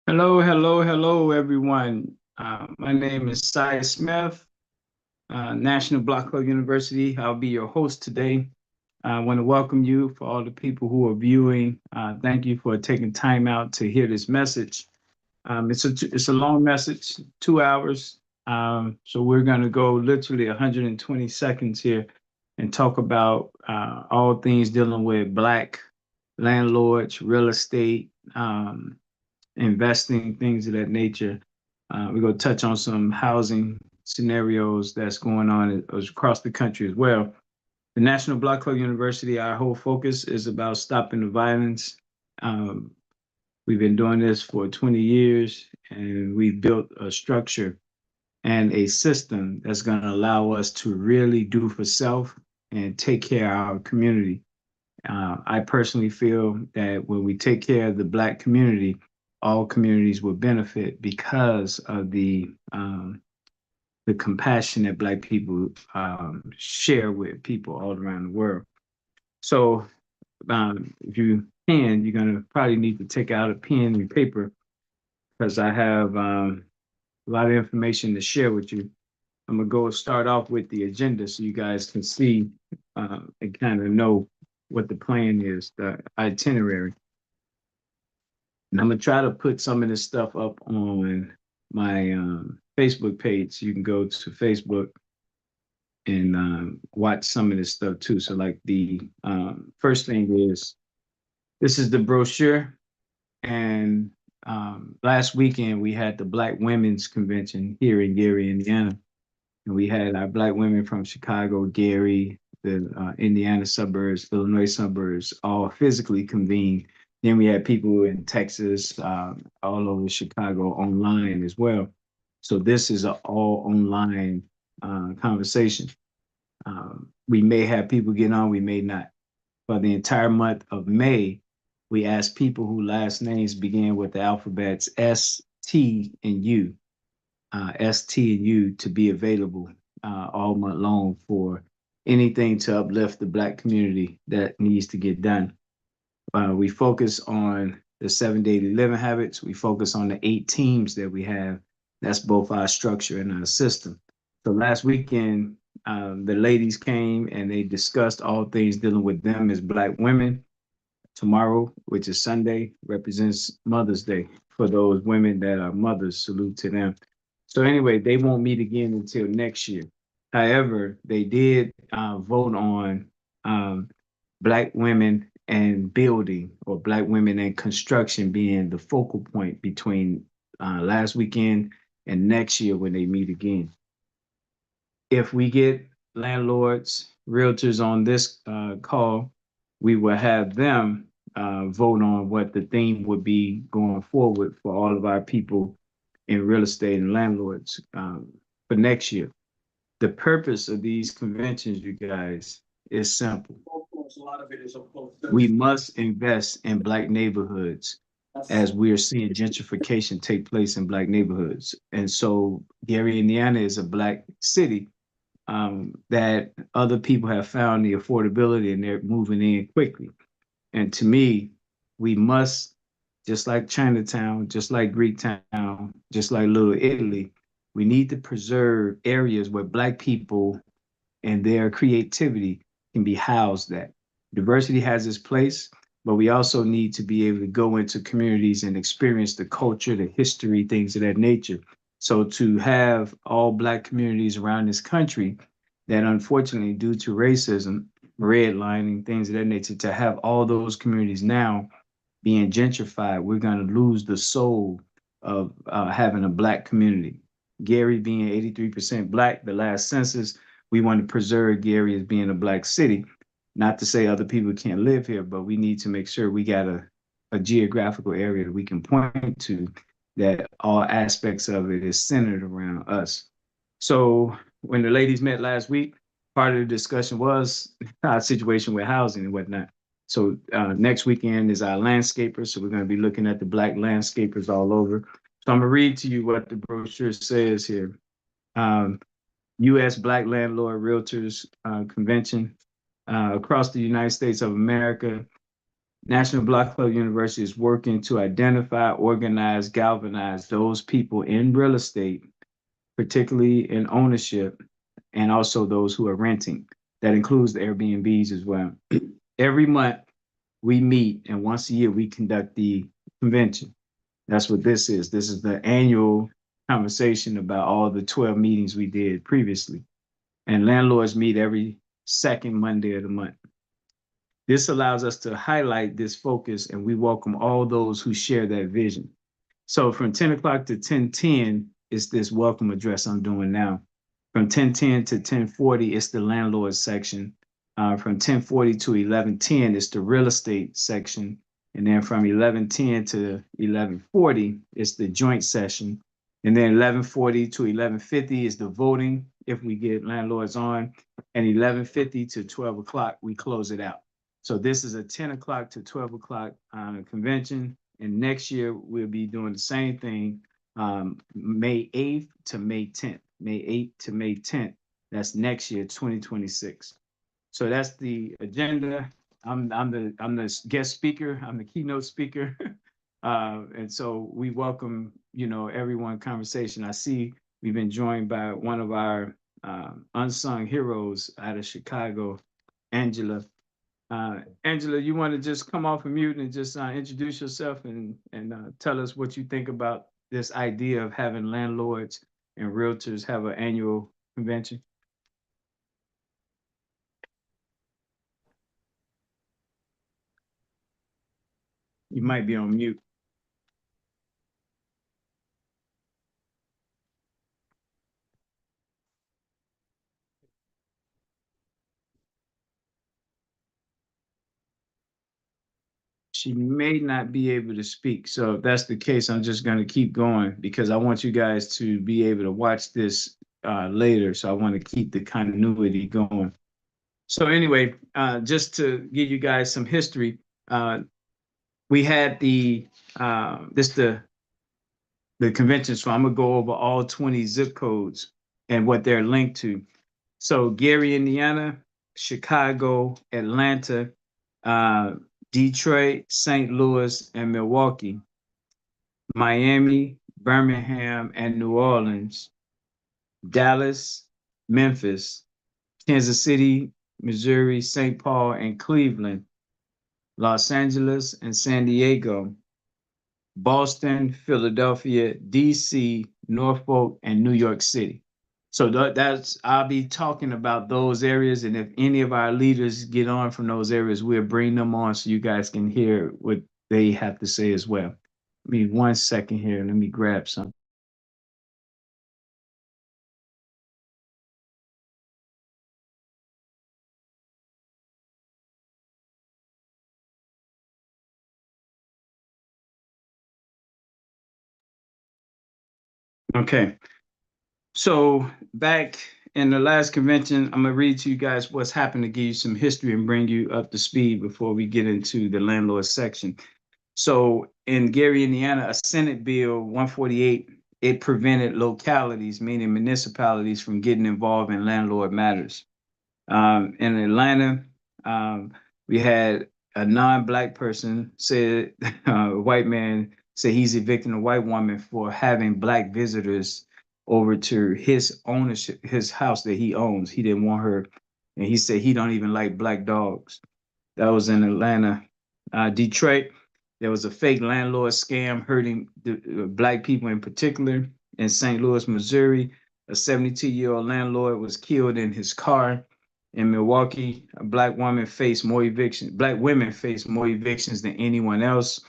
Hello, hello, hello, everyone. My name is Cy Smith, National Block Club University. I'll be your host today. I want to welcome you for all the people who are viewing. Thank you for taking time out to hear this message. It's a long message, 2 hours. So we're going to go literally 120 seconds here and talk about all things dealing with Black landlords, real estate, investing, things of that nature. We're going to touch on some housing scenarios that's going on across the country as well. The National Block Club University, our whole focus is about stopping the violence. Um, we've been doing this for 20 years, and we've built a structure and a system that's going to allow us to really do for self and take care of our community. I personally feel that when we take care of the Black community, all communities will benefit because of the compassion that Black people share with people all around the world. So, if you can, you're going to probably need to take out a pen and paper because I have a lot of information to share with you. I'm gonna go start off with the agenda so you guys can see and kind of know what the plan is, the itinerary. And I'm gonna try to put some of this stuff up on my Facebook page. You can go to Facebook and watch some of this stuff too. So, like the first thing is this is the brochure, and last weekend we had the Black Women's Convention here in Gary, Indiana, and we had our Black women from Chicago, Gary, the Indiana suburbs, Illinois suburbs, all physically convened. Then we had people in Texas, all over Chicago online as well. So this is an all online conversation. We may have people get on, we may not. For the entire month of May, we asked people whose last names begin with the alphabets S, T, and U, S, T, and U to be available all month long for anything to uplift the Black community that needs to get done. We focus on the 7 daily living habits. We focus on the 8 teams that we have. That's both our structure and our system. So last weekend, the ladies came and they discussed all things dealing with them as Black women. Tomorrow, which is Sunday, represents Mother's Day for those women that are mothers. Salute to them. So anyway, they won't meet again until next year. However, they did vote on Black women and building, or Black women and construction being the focal point between last weekend and next year when they meet again. If we get landlords, realtors on this call, we will have them vote on what the theme would be going forward for all of our people in real estate and landlords for next year. The purpose of these conventions, you guys, is simple. We must invest in Black neighborhoods as we are seeing gentrification take place in Black neighborhoods. And so Gary, Indiana is a Black city that other people have found the affordability and they're moving in quickly. And to me, we must, just like Chinatown, just like Greektown, just like Little Italy, we need to preserve areas where Black people and their creativity can be housed at. Diversity has its place, but we also need to be able to go into communities and experience the culture, the history, things of that nature. So to have all Black communities around this country that unfortunately, due to racism, redlining, things of that nature, to have all those communities now being gentrified, we're going to lose the soul of having a Black community. Gary being 83% Black, the last census, we want to preserve Gary as being a Black city. Not to say other people can't live here, but we need to make sure we got a geographical area that we can point to that all aspects of it is centered around us. So when the ladies met last week, part of the discussion was our situation with housing and whatnot. So next weekend is our landscapers. So we're going to be looking at the Black landscapers all over. So I'm going to read to you what the brochure says here. U.S. Black Landlord Realtors Convention across the United States of America. National Block Club University is working to identify, organize, galvanize those people in real estate, particularly in ownership, and also those who are renting. That includes the Airbnbs as well. Every month we meet, and once a year we conduct the convention. That's what this is. This is the annual conversation about all the 12 meetings we did previously. And landlords meet every second Monday of the month. This allows us to highlight this focus, and we welcome all those who share that vision. So from 10 o'clock to 10:10 is this welcome address I'm doing now. From 10:10 to 10:40, it's the landlord section. From 10:40 to 11:10, it's the real estate section. And then from 11:10 to 11:40, it's the joint session. And then 11:40 to 11:50 is the voting, if we get landlords on. And 11:50 to 12 o'clock, we close it out. So this is a 10 o'clock to 12 o'clock convention. And next year, we'll be doing the same thing, May 8th to May 10th. May 8th to May 10th. That's next year, 2026. So that's the agenda. I'm the guest speaker. I'm the keynote speaker. And so we welcome, everyone conversation. I see we've been joined by one of our unsung heroes out of Chicago, Angela. Angela, you want to just come off of mute and just introduce yourself and tell us what you think about this idea of having landlords and realtors have an annual convention? You might be on mute. She may not be able to speak. So if that's the case, I'm just going to keep going because I want you guys to be able to watch this later. So I want to keep the continuity going. So anyway, just to give you guys some history, we had the convention. So I'm gonna go over all 20 zip codes and what they're linked to. So Gary, Indiana, Chicago, Atlanta, Detroit, St. Louis, and Milwaukee, Miami, Birmingham, and New Orleans, Dallas, Memphis, Kansas City, Missouri, St. Paul, and Cleveland, Los Angeles, and San Diego, Boston, Philadelphia, DC, Norfolk, and New York City. So that's I'll be talking about those areas, and if any of our leaders get on from those areas, we'll bring them on so you guys can hear what they have to say as well. Give me 1 second here. Let me grab some. Okay. So back in the last convention, I'm gonna read to you guys what's happened to give you some history and bring you up to speed before we get into the landlord section. So in Gary, Indiana, a Senate Bill 148, it prevented localities, meaning municipalities, from getting involved in landlord matters. In Atlanta, we had a non-black person said, a white man said he's evicting a white woman for having black visitors over to his ownership, his house that he owns. He didn't want her, and he said he don't even like black dogs. That was in Atlanta. Detroit, there was a fake landlord scam hurting the black people in particular. In St. Louis, Missouri, a 72-year-old landlord was killed in his car. In Milwaukee, a black woman faced more evictions. Black women faced more evictions than anyone else.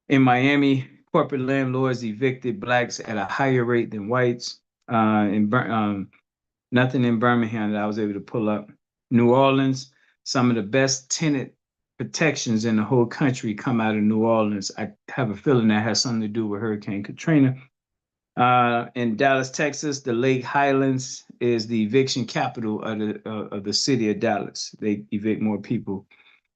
In Miami, corporate landlords evicted blacks at a higher rate than whites. Nothing in Birmingham that I was able to pull up. New Orleans, some of the best tenant protections in the whole country come out of New Orleans. I have a feeling that has something to do with Hurricane Katrina. In Dallas, Texas, the Lake Highlands is the eviction capital of the city of Dallas. They evict more people.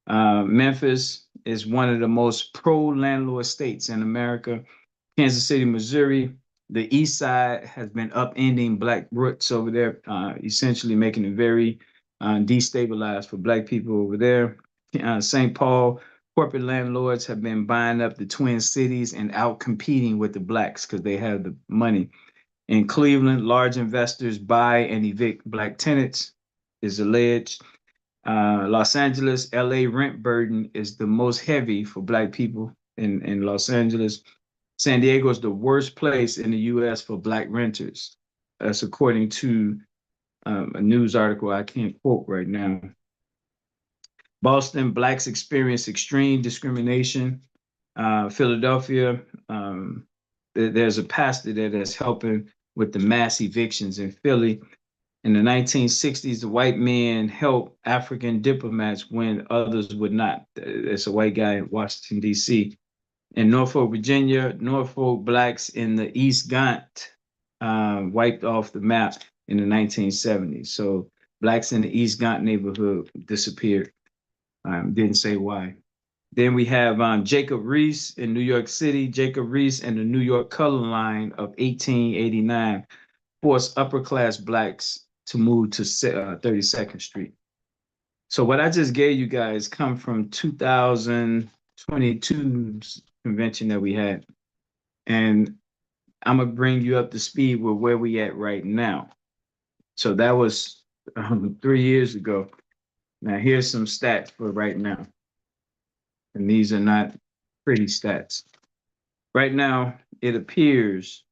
Memphis is one of the most pro-landlord states in America. Kansas City, Missouri, the East Side has been upending Black roots over there, essentially making it very destabilized for Black people over there. St. Paul, Corporate landlords have been buying up the Twin Cities and out competing with the blacks because they have the money. In Cleveland, large investors buy and evict black tenants, is alleged. Los Angeles, LA rent burden is the most heavy for black people in Los Angeles. San Diego is the worst place in the US for black renters. That's according to a news article I can't quote right now. Boston, blacks experience extreme discrimination. Philadelphia, there's a pastor there that's helping with the mass evictions in Philly. In the 1960s, the white men helped African diplomats when others would not. There's a white guy in Washington, D.C. In Norfolk, Virginia, Norfolk blacks in the East Gant wiped off the map in the 1970s. So blacks in the East Gant neighborhood disappeared. Didn't say why. Then we have Jacob Riis in New York City. Jacob Riis and the New York Color Line of 1889 forced upper class blacks to move to 32nd Street. So what I just gave you guys come from 2022's convention that we had. And I'm going to bring you up to speed with where we at right now. So that was 3 years ago. Now here's some stats for right now. And these are not pretty stats. Right now, it appears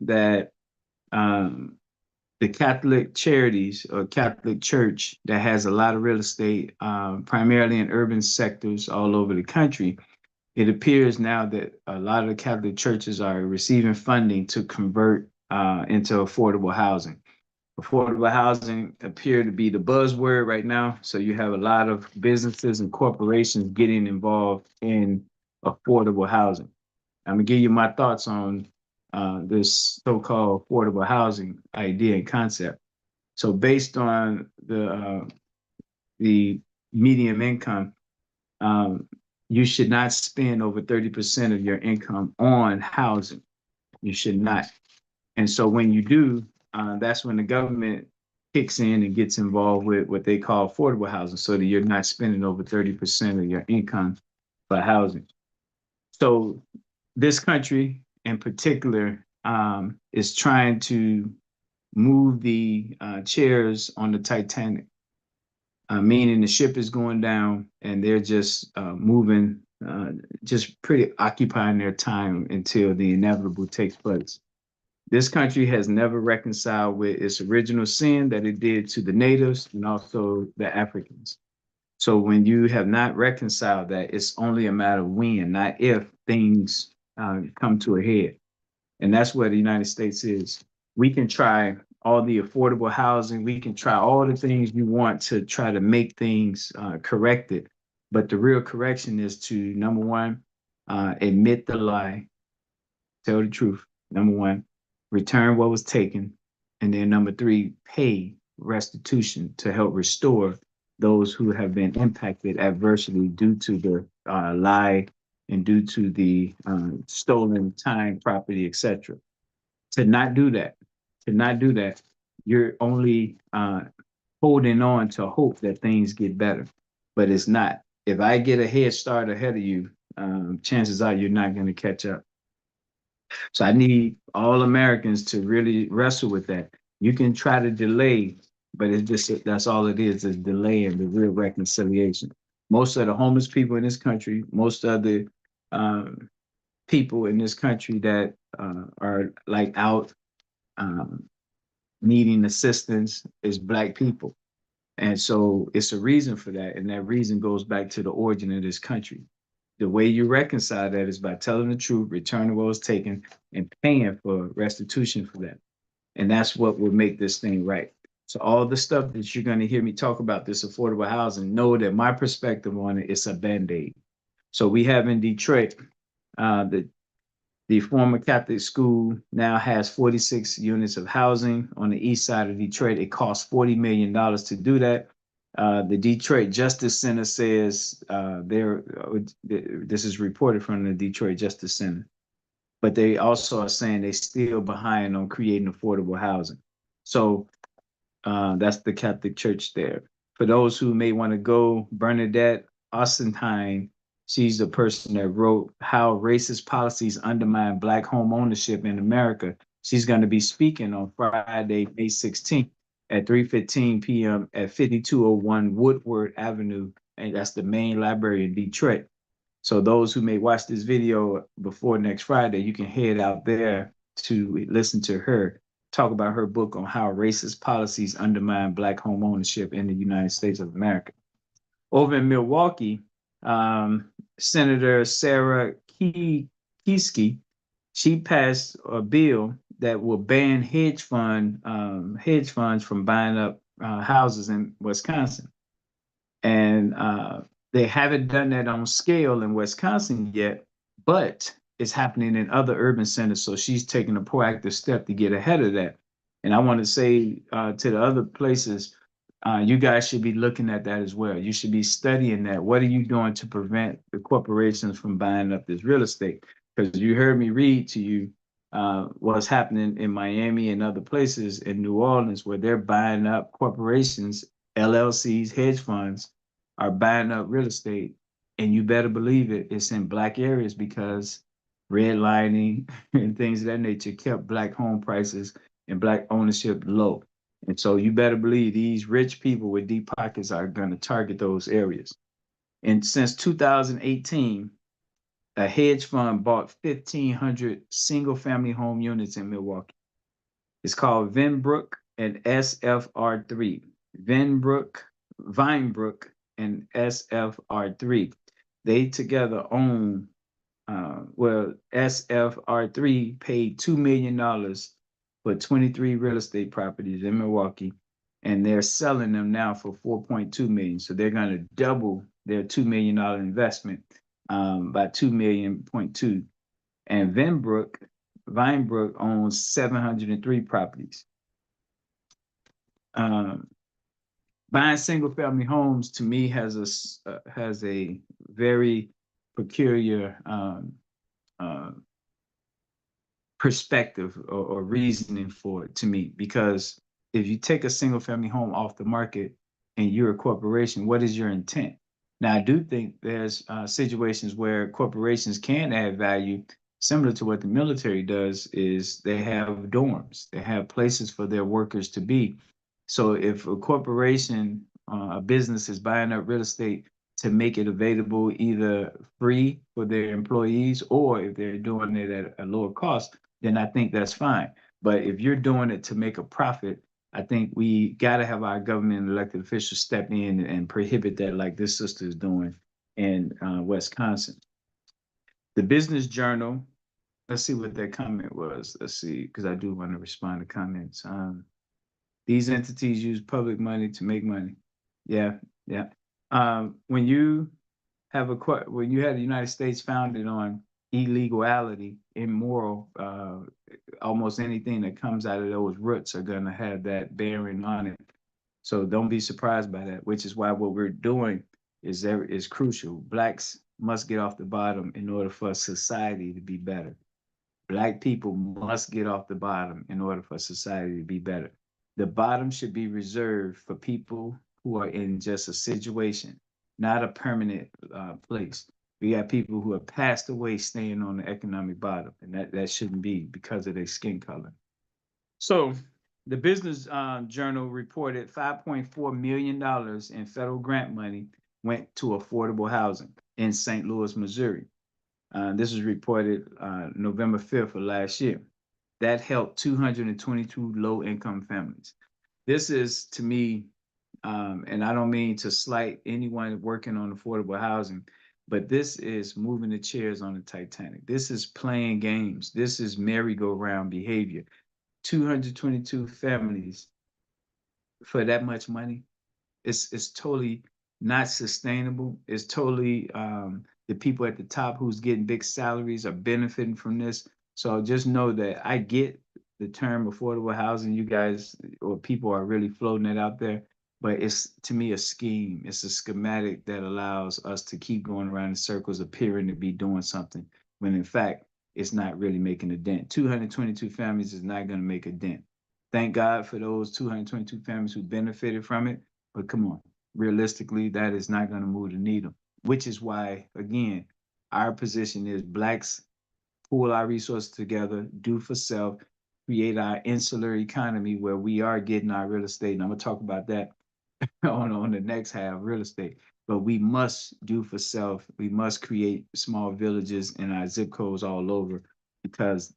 that the Catholic charities or Catholic Church that has a lot of real estate, primarily in urban sectors all over the country, it appears now that a lot of the Catholic churches are receiving funding to convert into affordable housing. Affordable housing appear to be the buzzword right now. So you have a lot of businesses and corporations getting involved in affordable housing. I'm gonna give you my thoughts on this so-called affordable housing idea and concept. So based on the median income, you should not spend over 30% of your income on housing. You should not. And so when you do, that's when the government kicks in and gets involved with what they call affordable housing so that you're not spending over 30% of your income for housing. So this country in particular is trying to move the chairs on the Titanic, meaning the ship is going down and they're just moving, just pretty occupying their time until the inevitable takes place. This country has never reconciled with its original sin that it did to the natives and also the Africans. So when you have not reconciled that, it's only a matter of when, not if, things come to a head. And that's where the United States is. We can try all the affordable housing. We can try all the things you want to try to make things corrected. But the real correction is to, number one, admit the lie, tell the truth, number one, return what was taken, and then number three, pay restitution to help restore those who have been impacted adversely due to the lie and due to the stolen time, property, etc. To not do that, you're only holding on to hope that things get better, but it's not. If I get a head start ahead of you, chances are you're not going to catch up. So I need all Americans to really wrestle with that. You can try to delay, but it's just, that's all it is delaying the real reconciliation. Most of the homeless people in this country, most of the people in this country that are like out needing assistance is Black people. And so it's a reason for that. And that reason goes back to the origin of this country. The way you reconcile that is by telling the truth, returning what was taken, and paying for restitution for that. And that's what will make this thing right. So all the stuff that you're going to hear me talk about, this affordable housing, know that my perspective on it is a Band-Aid. So we have in Detroit, the former Catholic school now has 46 units of housing on the east side of Detroit. It costs $40 million to do that. The Detroit Justice Center says this is reported from the Detroit Justice Center, but they also are saying they're still behind on creating affordable housing. So that's the Catholic Church there. For those who may want to go, Bernadette Ostenheim She's the person that wrote How Racist Policies Undermine Black Home Ownership in America. She's going to be speaking on Friday, May 16th at 3:15 p.m. at 5201 Woodward Avenue, and that's the main library in Detroit. So those who may watch this video before next Friday, you can head out there to listen to her talk about her book on how racist policies undermine Black home ownership in the United States of America. Over in Milwaukee, Senator Sarah Keiske, she passed a bill that will ban hedge funds from buying up houses in Wisconsin. And they haven't done that on scale in Wisconsin yet, but it's happening in other urban centers. So she's taking a proactive step to get ahead of that. And I want to say to the other places, you guys should be looking at that as well. You should be studying that. What are you doing to prevent the corporations from buying up this real estate? Because you heard me read to you what's happening in Miami and other places in New Orleans where they're buying up corporations, LLCs, hedge funds are buying up real estate. And you better believe it, it's in Black areas because redlining and things of that nature kept Black home prices and Black ownership low. And so you better believe these rich people with deep pockets are going to target those areas. And since 2018, a hedge fund bought 1,500 single family home units in Milwaukee. It's called Vinbrook and SFR3. Vinebrook, and SFR3. They together own, SFR3 paid $2 million for 23 real estate properties in Milwaukee, and they're selling them now for 4.2 million. So they're going to double their $2 million investment by 2.2 million. And Vinebrook owns 703 properties. Buying single family homes to me has a very peculiar perspective or reasoning for it to me, because if you take a single family home off the market and you're a corporation, what is your intent? Now, I do think there's situations where corporations can add value, similar to what the military does, is they have dorms, they have places for their workers to be. So if a corporation, a business is buying up real estate to make it available either free for their employees, or if they're doing it at a lower cost, then I think that's fine. But if you're doing it to make a profit, I think we got to have our government and elected officials step in and prohibit that, like this sister is doing in Wisconsin. The Business Journal, let's see what their comment was. Let's see, because I do want to respond to comments. These entities use public money to make money. Yeah, yeah. When you had the United States founded on illegality, immoral, almost anything that comes out of those roots are going to have that bearing on it. So don't be surprised by that, which is why what we're doing is crucial. Blacks must get off the bottom in order for society to be better. Black people must get off the bottom in order for society to be better. The bottom should be reserved for people who are in just a situation, not a permanent place. We got people who have passed away staying on the economic bottom, and that shouldn't be because of their skin color. So the Business Journal reported $5.4 million in federal grant money went to affordable housing in St. Louis, Missouri. This was reported November 5th of last year. That helped 222 low-income families. This is, to me, and I don't mean to slight anyone working on affordable housing, but this is moving the chairs on the Titanic. This is playing games. This is merry-go-round behavior. 222 families for that much money. It's totally not sustainable. It's totally the people at the top who's getting big salaries are benefiting from this. So just know that I get the term affordable housing. You guys or people are really floating it out there, but it's, to me, a scheme. It's a schematic that allows us to keep going around in circles, appearing to be doing something, when in fact, it's not really making a dent. 222 families is not going to make a dent. Thank God for those 222 families who benefited from it, but come on, realistically, that is not going to move the needle. which is why, again, our position is blacks pool our resources together, do for self, create our insular economy where we are getting our real estate. And I'm gonna talk about that on the next half, real estate. But we must do for self. We must create small villages in our zip codes all over because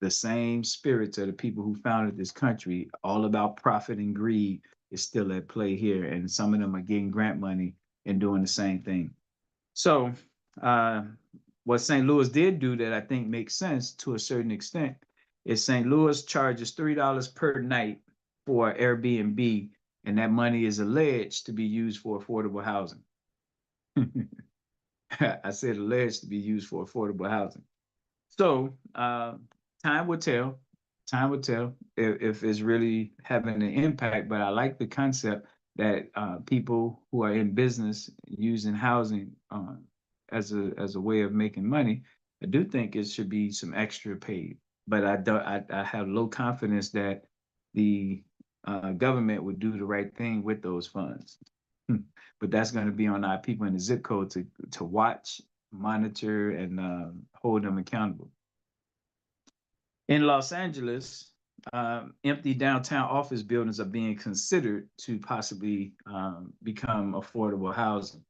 the same spirits of the people who founded this country, all about profit and greed, is still at play here. And some of them are getting grant money and doing the same thing. So, uh, what St. Louis did do that I think makes sense to a certain extent is St. Louis charges $3 per night for Airbnb, and that money is alleged to be used for affordable housing. I said alleged to be used for affordable housing. So time will tell. Time will tell if it's really having an impact. But I like the concept that people who are in business using housing as a way of making money. I do think it should be some extra paid. But I don't. I have low confidence that the government would do the right thing with those funds. But that's going to be on our people in the zip code to watch, monitor, and hold them accountable. In Los Angeles, empty downtown office buildings are being considered to possibly become affordable housing.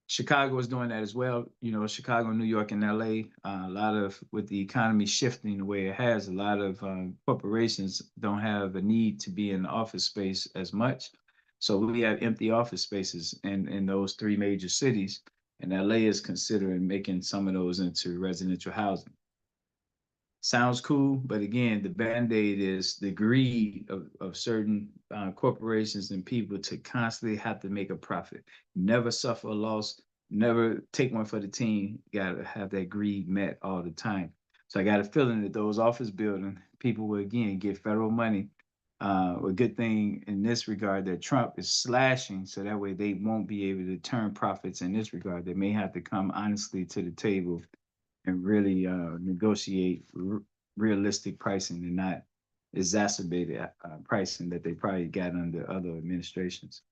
Chicago is doing that as well. You know, Chicago, New York, and LA. A lot of with the economy shifting the way it has, a lot of corporations don't have a need to be in the office space as much. So we have empty office spaces in those three major cities, and LA is considering making some of those into residential housing. Sounds cool, but again, the band-aid is the greed of certain corporations and people to constantly have to make a profit. Never suffer a loss, never take one for the team. Got to have that greed met all the time. So I got a feeling that those office building people will again get federal money. A good thing in this regard that Trump is slashing, so that way they won't be able to turn profits in this regard. They may have to come honestly to the table and really negotiate realistic pricing and not exacerbated pricing that they probably got under other administrations.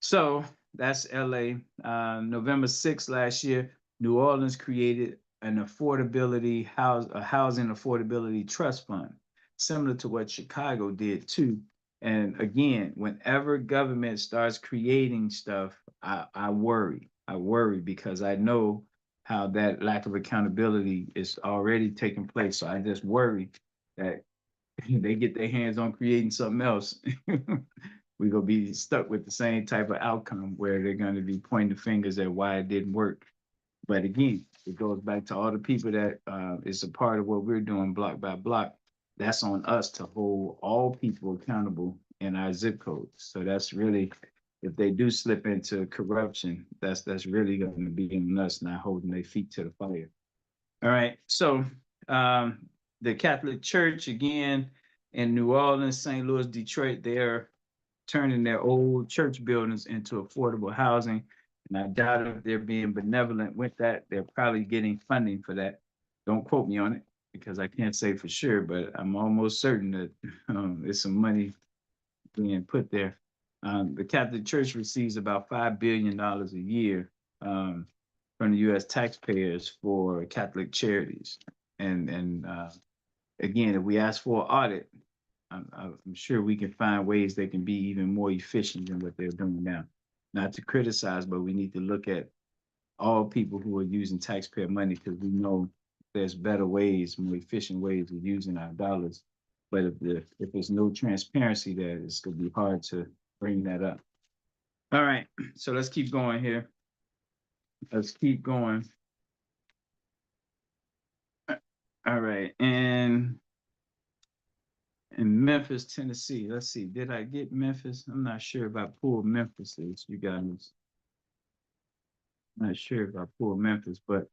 So that's LA. November 6th last year, New Orleans created an a housing affordability trust fund, similar to what Chicago did too. And again, whenever government starts creating stuff, I worry. I worry because I know how that lack of accountability is already taking place. So I just worry that they get their hands on creating something else. We're gonna be stuck with the same type of outcome where they're gonna be pointing fingers at why it didn't work. But again, it goes back to all the people that is a part of what we're doing block by block. That's on us to hold all people accountable in our zip codes. So that's really, if they do slip into corruption, that's really going to be on us not holding their feet to the fire. All right. So the Catholic Church again in New Orleans, St. Louis, Detroit, they're turning their old church buildings into affordable housing. And I doubt if they're being benevolent with that. They're probably getting funding for that. Don't quote me on it because I can't say for sure, but I'm almost certain that there's some money being put there. The Catholic Church receives about $5 billion a year from the U.S. taxpayers for Catholic charities. And again, if we ask for an audit, I'm sure we can find ways they can be even more efficient than what they're doing now. Not to criticize, but we need to look at all people who are using taxpayer money because we know there's better ways, more efficient ways of using our dollars. But if there's no transparency there, it's going to be hard to bring that up. All right, so let's keep going here. Let's keep going. All right, and in Memphis, Tennessee. Let's see, did I get Memphis? I'm not sure if I pulled Memphis, you guys. I'm not sure if I pulled Memphis, but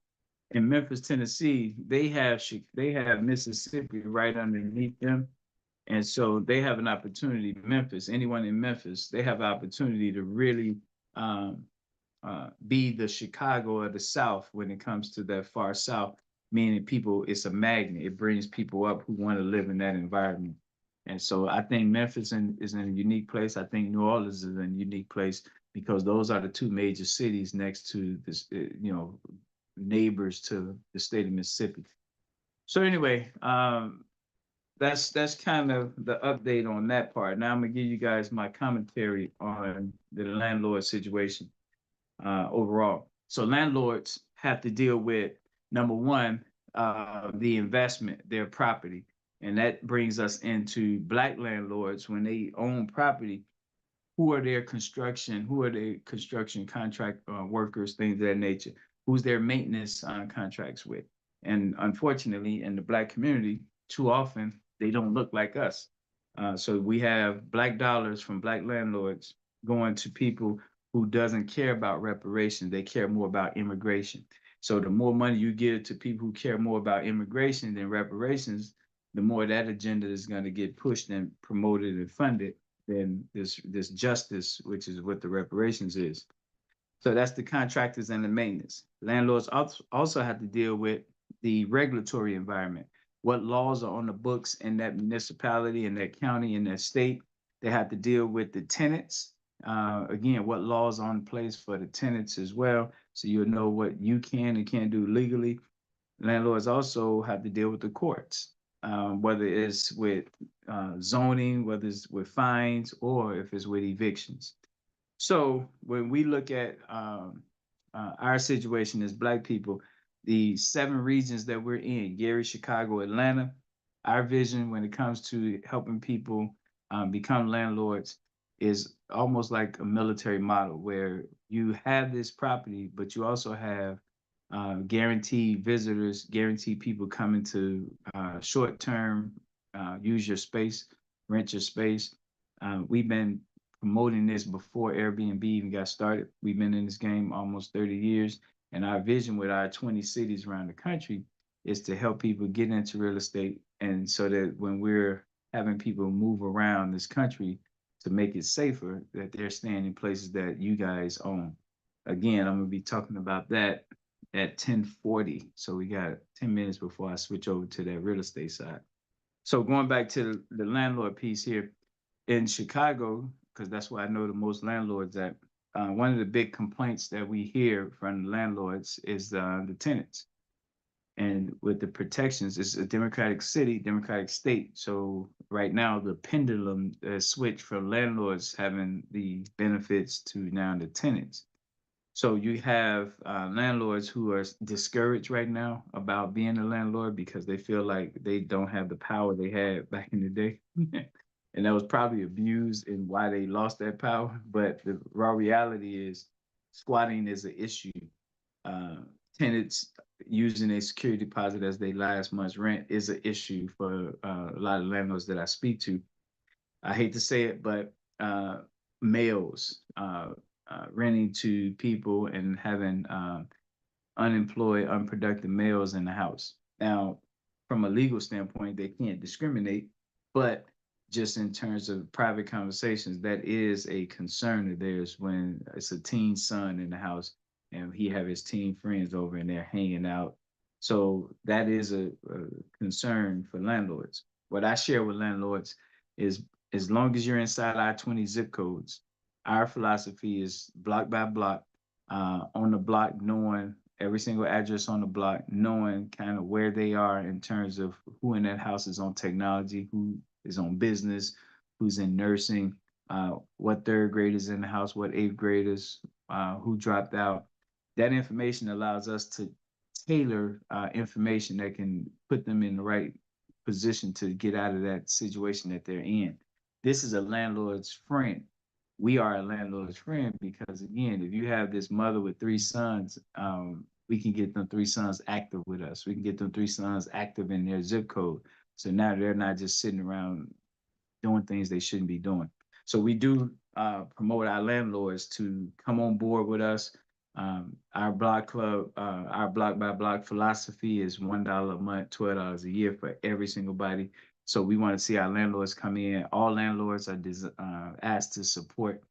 in Memphis, Tennessee, they have Mississippi right underneath them. And so they have an opportunity, Memphis, anyone in Memphis, they have an opportunity to really be the Chicago of the South when it comes to that far South, meaning people, it's a magnet. It brings people up who want to live in that environment. And so I think Memphis is in a unique place. I think New Orleans is in a unique place because those are the two major cities next to this, neighbors to the state of Mississippi. So anyway, that's kind of the update on that part. Now I'm gonna give you guys my commentary on the landlord situation overall. So landlords have to deal with number one, the investment, their property, and that brings us into black landlords when they own property. Who are their construction contract workers, things of that nature? Who's their maintenance contracts with? And unfortunately, in the black community, too often they don't look like us. So we have black dollars from black landlords going to people who doesn't care about reparations. They care more about immigration. So the more money you give to people who care more about immigration than reparations, the more that agenda is going to get pushed and promoted and funded than this justice, which is what the reparations is. So that's the contractors and the maintenance. Landlords also have to deal with the regulatory environment. What laws are on the books in that municipality, in that county, in that state? They have to deal with the tenants. Again, what laws are in place for the tenants as well, so you'll know what you can and can't do legally. Landlords also have to deal with the courts, whether it's with zoning, whether it's with fines, or if it's with evictions. So when we look at our situation as Black people, the 7 regions that we're in, Gary, Chicago, Atlanta, our vision when it comes to helping people become landlords is almost like a military model where you have this property, but you also have guaranteed visitors, guaranteed people coming to short term, use your space, rent your space. We've been promoting this before Airbnb even got started. We've been in this game almost 30 years. And our vision with our 20 cities around the country is to help people get into real estate. And so that when we're having people move around this country to make it safer, that they're staying in places that you guys own. Again, I'm going to be talking about that at 10:40. So we got 10 minutes before I switch over to that real estate side. So going back to the landlord piece here in Chicago, because that's where I know the most landlords at. One of the big complaints that we hear from the landlords is the tenants. And with the protections, it's a democratic city, democratic state. So right now, the pendulum has switched from landlords having the benefits to now the tenants. So you have landlords who are discouraged right now about being a landlord because they feel like they don't have the power they had back in the day. And that was probably abused and why they lost that power. But the raw reality is squatting is an issue. Uh, Tenants using a security deposit as their last month's rent is an issue for a lot of landlords that I speak to. I hate to say it, but males renting to people and having unemployed, unproductive males in the house. Now, from a legal standpoint, they can't discriminate, but just in terms of private conversations, that is a concern of theirs when it's a teen son in the house and he have his teen friends over and they're hanging out. So that is a concern for landlords. What I share with landlords is as long as you're inside our 20 zip codes, our philosophy is block by block, on the block, knowing every single address on the block, knowing kind of where they are in terms of who in that house is on technology, who is on business, who's in nursing, what 3rd graders in the house, what 8th graders, who dropped out. That information allows us to tailor information that can put them in the right position to get out of that situation that they're in. This is a landlord's friend. We are a landlord's friend because, again, if you have this mother with 3 sons, we can get them 3 sons active with us. We can get them 3 sons active in their zip code. So now they're not just sitting around doing things they shouldn't be doing. So we do promote our landlords to come on board with us. Our block club, our block by block philosophy is $1 a month, $12 a year for every single body. So we want to see our landlords come in. All landlords are asked to support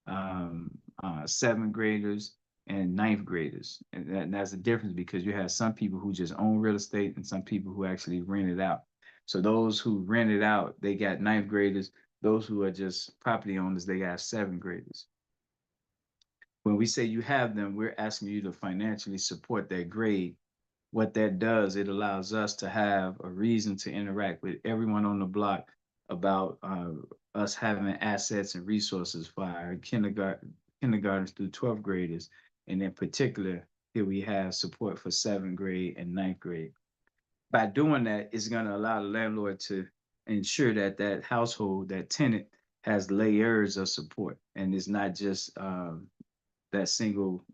7th graders and 9th graders. And that's the difference because you have some people who just own real estate and some people who actually rent it out. So those who rent it out, they got 9th graders. Those who are just property owners, they got 7th graders. When we say you have them, we're asking you to financially support that grade. What that does, it allows us to have a reason to interact with everyone on the block about us having assets and resources for our kindergartens through 12th graders. And in particular, here we have support for 7th grade and 9th grade. By doing that, it's going to allow the landlord to ensure that that household, that tenant, has layers of support, and it's not just that single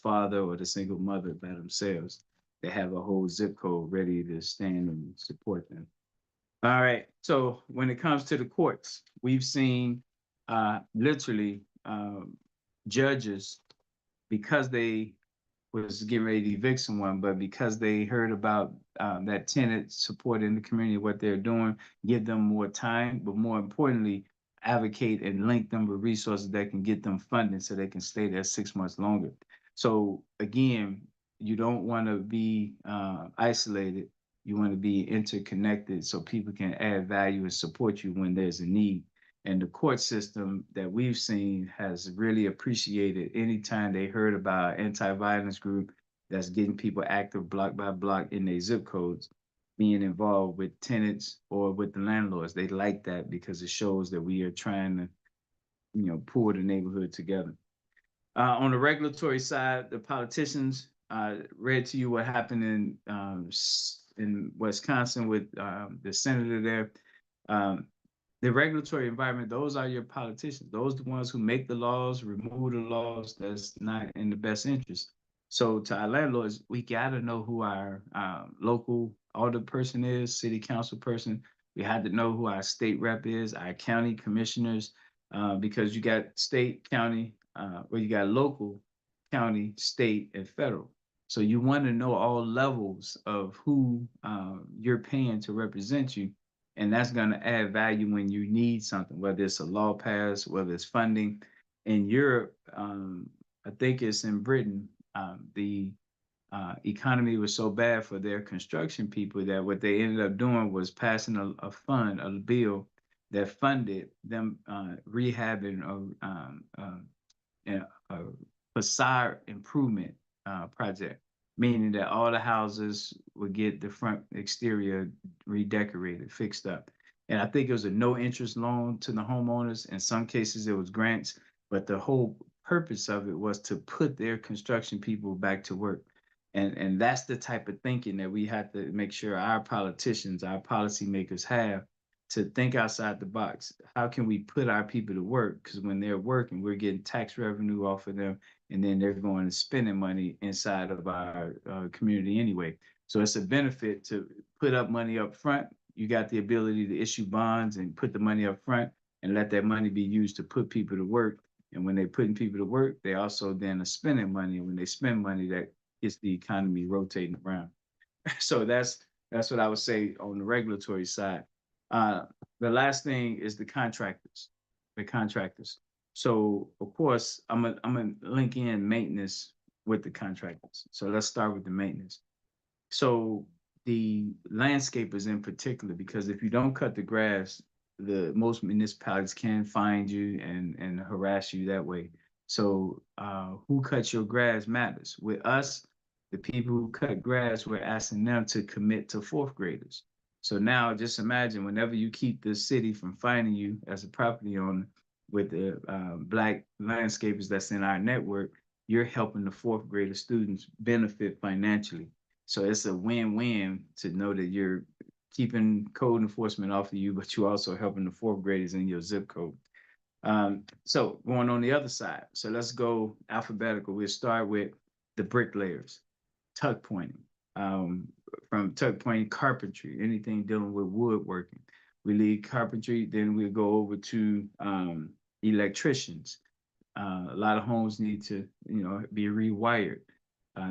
father or the single mother by themselves. They have a whole zip code ready to stand and support them. All right. So when it comes to the courts, we've seen literally judges, because they was getting ready to evict someone, but because they heard about that tenant support in the community, what they're doing, give them more time, but more importantly, advocate and link them with resources that can get them funding so they can stay there 6 months longer. So again, you don't want to be isolated. You want to be interconnected so people can add value and support you when there's a need. And the court system that we've seen has really appreciated anytime they heard about an anti-violence group that's getting people active block by block in their zip codes, being involved with tenants or with the landlords. They like that because it shows that we are trying to, pull the neighborhood together. On the regulatory side, the politicians read to you what happened in Wisconsin with the senator there. The regulatory environment, those are your politicians. Those are the ones who make the laws, remove the laws that's not in the best interest. So to our landlords, we got to know who our local alder person is, city council person. We had to know who our state rep is, our county commissioners, because you got state, county, you got local, county, state, and federal. So you want to know all levels of who you're paying to represent you, and that's going to add value when you need something, whether it's a law passed, whether it's funding. In Europe, I think it's in Britain, the economy was so bad for their construction people that what they ended up doing was passing a bill that funded them rehabbing a facade improvement project, meaning that all the houses would get the front exterior redecorated, fixed up. And I think it was a no interest loan to the homeowners. In some cases, it was grants, but the whole purpose of it was to put their construction people back to work. And that's the type of thinking that we have to make sure our politicians, our policymakers have, to think outside the box. How can we put our people to work? Because when they're working, we're getting tax revenue off of them, and then they're going and spending money inside of our community anyway. So it's a benefit to put up money up front. You got the ability to issue bonds and put the money up front and let that money be used to put people to work. And when they're putting people to work, they also then are spending money. And when they spend money, that gets the economy rotating around. So that's what I would say on the regulatory side. Uh, the last thing is the contractors. So of course, I'm gonna link in maintenance with the contractors. So let's start with the maintenance. So the landscapers in particular, because if you don't cut the grass, the most municipalities can find you and harass you that way. So who cuts your grass matters. With us, the people who cut grass, we're asking them to commit to 4th graders. So now just imagine whenever you keep the city from finding you as a property owner with the Black landscapers that's in our network, you're helping the 4th grader students benefit financially. So it's a win-win to know that you're keeping code enforcement off of you, but you're also helping the 4th graders in your zip code. So going on the other side. So let's go alphabetical. We'll start with the bricklayers, tuck pointing, from tuck pointing carpentry, anything dealing with woodworking. We leave carpentry, then we go over to electricians. A lot of homes need to, be rewired.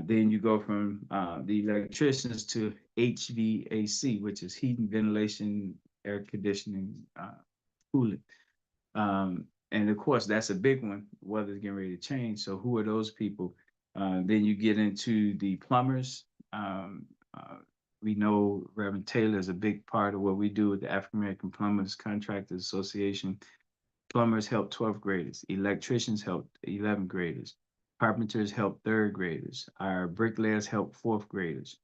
Then you go from the electricians to HVAC, which is heating, ventilation, air conditioning, cooling. And of course, that's a big one. Weather's getting ready to change. So who are those people? Then you get into the plumbers. We know Reverend Taylor is a big part of what we do with the African American Plumbers Contractors Association. Plumbers help 12th graders. Electricians help 11th graders. Carpenters help third graders. Our bricklayers help fourth graders.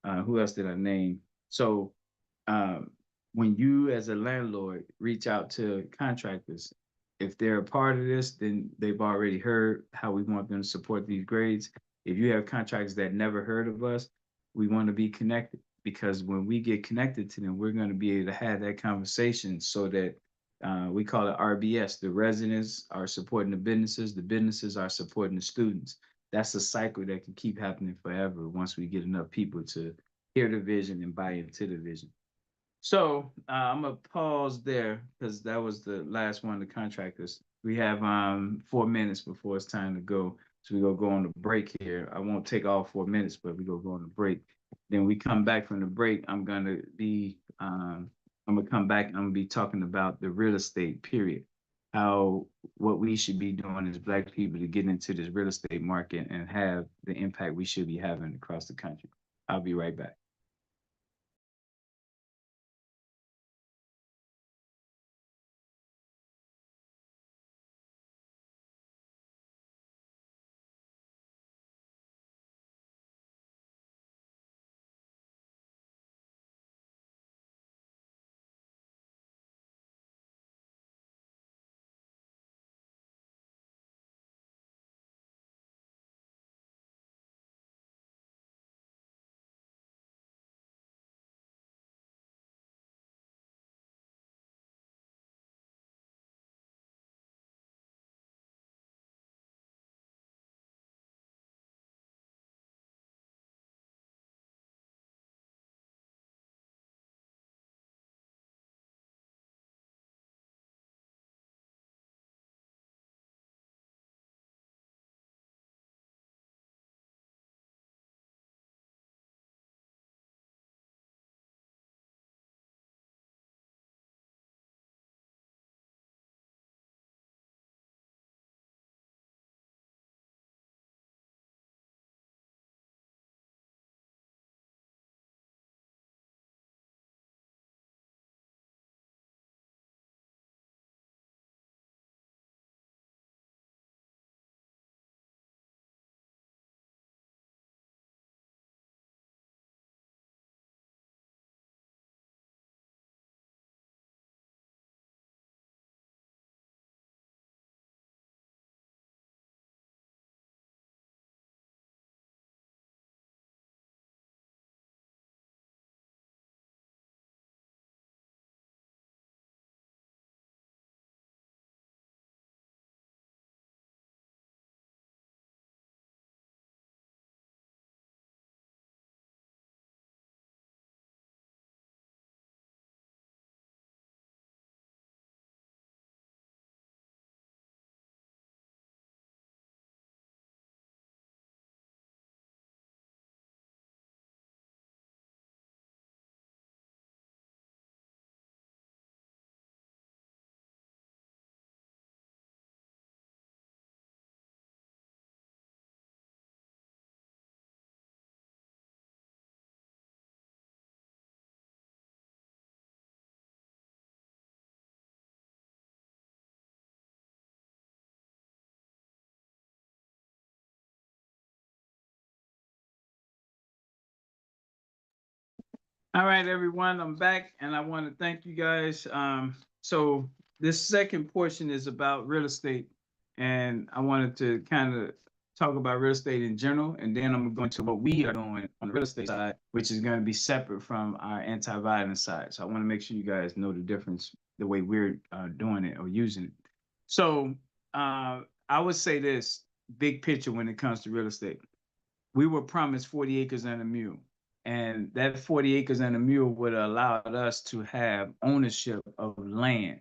Who else did I name? So um, when you as a landlord reach out to contractors, if they're a part of this, then they've already heard how we want them to support these grades. If you have contractors that never heard of us, we want to be connected, because when we get connected to them, we're going to be able to have that conversation so that we call it RBS. The residents are supporting the businesses are supporting the students. That's a cycle that can keep happening forever once we get enough people to hear the vision and buy into the vision. So I'm gonna pause there because that was the last one of the contractors. We have 4 minutes before it's time to go. So we're gonna go on a break here. I won't take all 4 minutes, but we're gonna go on a break. Then we come back from the break. I'm gonna come back and I'm gonna be talking about the real estate period. How what we should be doing as Black people to get into this real estate market and have the impact we should be having across the country. I'll be right back. All right, everyone, I'm back and I want to thank you guys. So this second portion is about real estate, and I wanted to kind of talk about real estate in general, and then I'm going to what we are doing on the real estate side, which is going to be separate from our anti-violence side. So I want to make sure you guys know the difference, the way we're doing it or using it. So I would say this big picture when it comes to real estate. We were promised 40 acres and a mule. And that 40 acres and a mule would have allowed us to have ownership of land.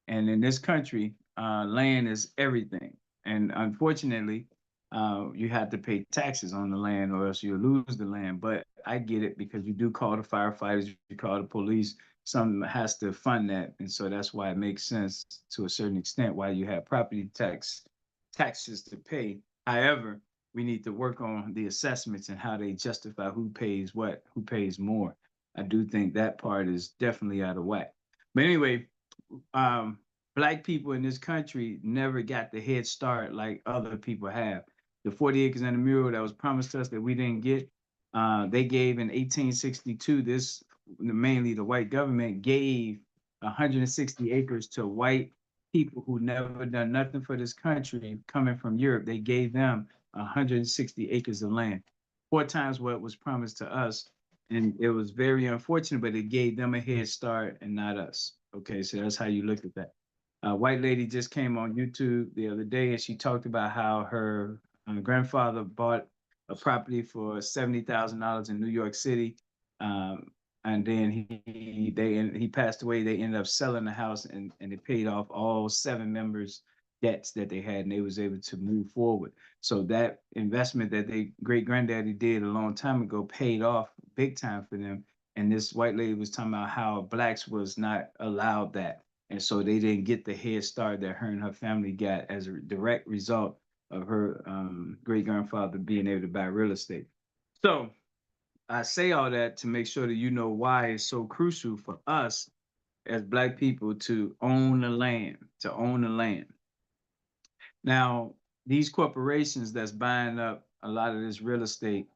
And in this country, land is everything. And unfortunately, you have to pay taxes on the land or else you'll lose the land. But I get it because you do call the firefighters, you call the police, some has to fund that. And so that's why it makes sense to a certain extent why you have property taxes to pay. However, we need to work on the assessments and how they justify who pays what, who pays more. I do think that part is definitely out of whack. But anyway, Black people in this country never got the head start like other people have. The 40 acres and a mule that was promised us that we didn't get. They gave in 1862. This mainly the white government gave 160 acres to white people who never done nothing for this country coming from Europe. They gave them 160 acres of land, 4 times what was promised to us. And it was very unfortunate, but it gave them a head start and not us. Okay, so that's how you look at that. A white lady just came on YouTube the other day and she talked about how her grandfather bought a property for $70,000 in New York City. Um, and then he passed away. They ended up selling the house and it paid off all 7 members' debts that they had, and they was able to move forward. So that investment that they great granddaddy did a long time ago paid off big time for them. And this white lady was talking about how blacks was not allowed that. And so they didn't get the head start that her and her family got as a direct result of her great grandfather being able to buy real estate. So I say all that to make sure that you know why it's so crucial for us as black people to own the land, to own the land. Now, these corporations that's buying up a lot of this real estate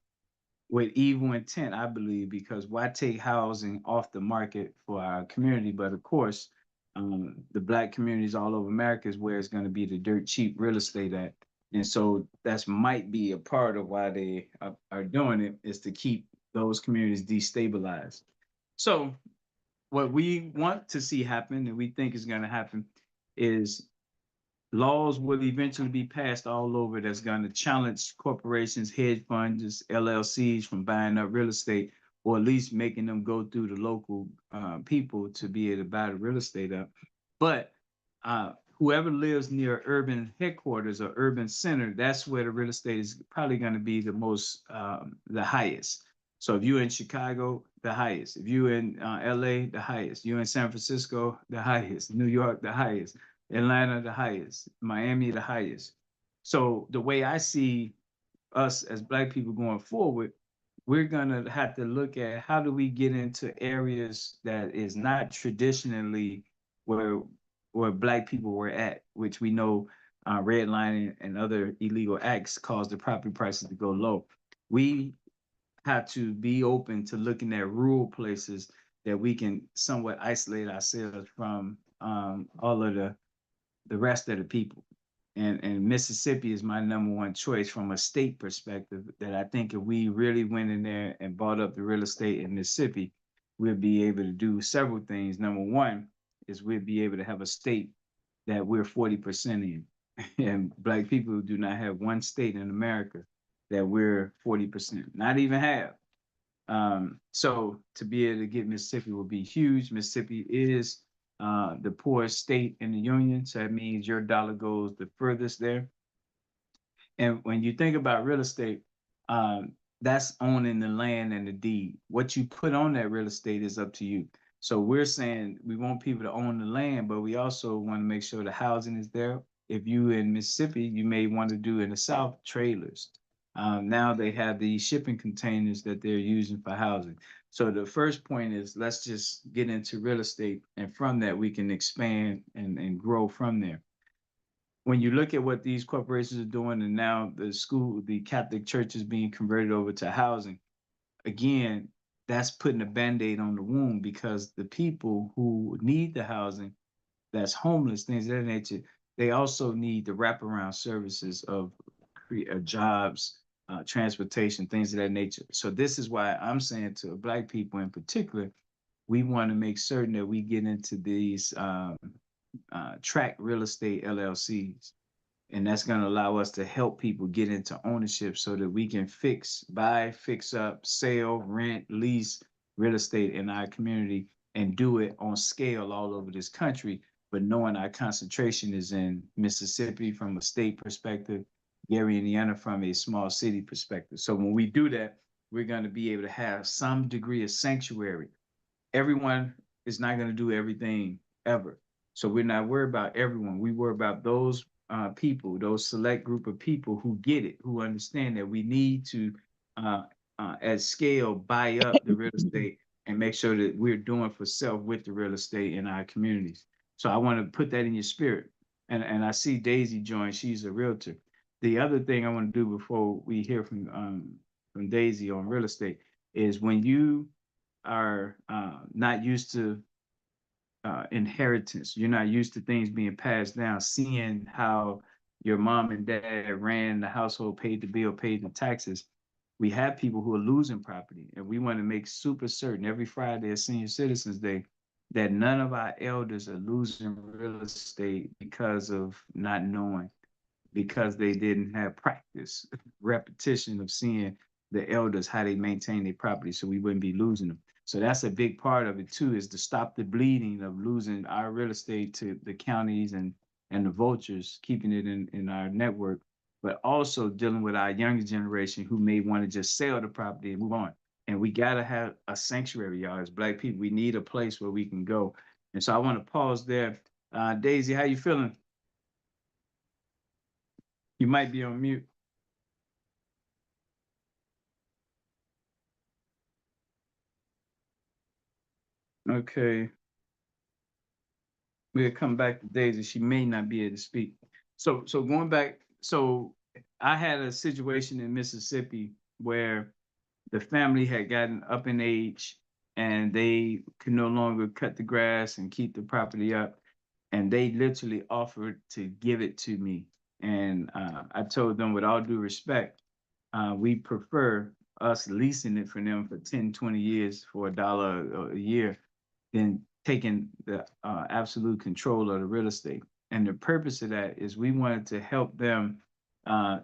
with evil intent, I believe, because why take housing off the market for our community? But of course, the black communities all over America is where it's going to be the dirt cheap real estate at. And so that's might be a part of why they are doing it, is to keep those communities destabilized. So what we want to see happen and we think is going to happen is laws will eventually be passed all over that's going to challenge corporations, hedge funds, LLCs from buying up real estate, or at least making them go through the local people to be able to buy the real estate up. But whoever lives near urban headquarters or urban center, that's where the real estate is probably going to be the most, the highest. So if you're in Chicago, the highest. If you're in LA, the highest. You're in San Francisco, the highest. New York, the highest. Atlanta, the highest. Miami, the highest. So the way I see us as black people going forward, we're gonna have to look at how do we get into areas that is not traditionally where where black people were at, which we know redlining and other illegal acts cause the property prices to go low. We have to be open to looking at rural places that we can somewhat isolate ourselves from all of the rest of the people. And Mississippi is my number 1 choice from a state perspective. That I think if we really went in there and bought up the real estate in Mississippi, we'll be able to do several things. Number 1 is we'll be able to have a state that we're 40% in. And black people do not have one state in America that we're 40%, not even half. So to be able to get Mississippi will be huge. Mississippi is the poorest state in the union, so that means your dollar goes the furthest there. And when you think about real estate, that's owning the land and the deed. What you put on that real estate is up to you. So we're saying we want people to own the land, but we also want to make sure the housing is there. If you in Mississippi, you may want to do in the South trailers. Now they have these shipping containers that they're using for housing. So the first point is let's just get into real estate, and from that we can expand and grow from there. When you look at what these corporations are doing, and now the Catholic Church is being converted over to housing, again, that's putting a band-aid on the wound, because the people who need the housing, that's homeless, things of that nature, they also need the wraparound services of jobs, transportation, things of that nature. So this is why I'm saying to black people in particular, we want to make certain that we get into these tract real estate LLCs. And that's going to allow us to help people get into ownership so that we can buy, fix up, sell, rent, lease real estate in our community and do it on scale all over this country. But knowing our concentration is in Mississippi from a state perspective, Gary, Indiana from a small city perspective. So when we do that, we're going to be able to have some degree of sanctuary. Everyone is not going to do everything ever. So we're not worried about everyone. We worry about those people, those select group of people who get it, who understand that we need to, at scale, buy up the real estate and make sure that we're doing for self with the real estate in our communities. So I want to put that in your spirit. And I see Daisy join. She's a realtor. The other thing I want to do before we hear from Daisy on real estate is when you are not used to inheritance, you're not used to things being passed down, seeing how your mom and dad ran the household, paid the bill, paid the taxes. We have people who are losing property, and we want to make super certain every Friday at Senior Citizens Day that none of our elders are losing real estate because of not knowing, because they didn't have practice, repetition of seeing the elders how they maintain their property, so we wouldn't be losing them. So that's a big part of it too, is to stop the bleeding of losing our real estate to the counties and the vultures, keeping it in our network, but also dealing with our younger generation who may want to just sell the property and move on. And we gotta have a sanctuary, y'all. As Black people, we need a place where we can go. And so I want to pause there. Daisy, how you feeling? You might be on mute. Okay, we'll come back to Daisy. She may not be able to speak. So going back, so I had a situation in Mississippi where the family had gotten up in age and they could no longer cut the grass and keep the property up. And they literally offered to give it to me. And I told them, with all due respect, we prefer us leasing it for them for 10, 20 years for $1 a year than taking the absolute control of the real estate. And the purpose of that is we wanted to help them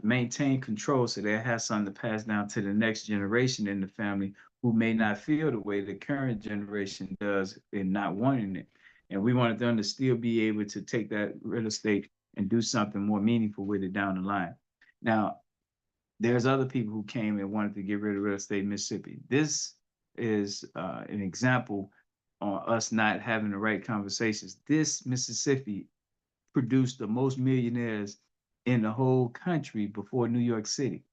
maintain control so they have something to pass down to the next generation in the family who may not feel the way the current generation does in not wanting it. And we wanted them to still be able to take that real estate and do something more meaningful with it down the line. Now, there's other people who came and wanted to get rid of real estate in Mississippi. This is an example on us not having the right conversations. This Mississippi produced the most millionaires in the whole country before New York City,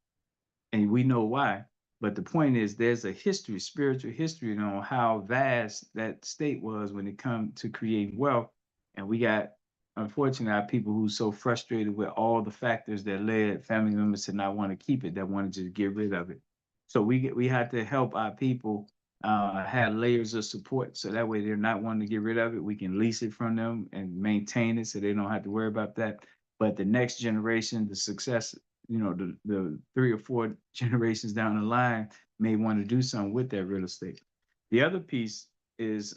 and we know why. But the point is, there's a history, spiritual history, on how vast that state was when it come to creating wealth. And we got, unfortunately, our people who so frustrated with all the factors that led family members to not want to keep it, that want to just get rid of it. So we had to help our people have layers of support, so that way they're not wanting to get rid of it. We can lease it from them and maintain it, so they don't have to worry about that. But the next generation, the success, the 3 or 4 generations down the line may want to do something with that real estate. The other piece is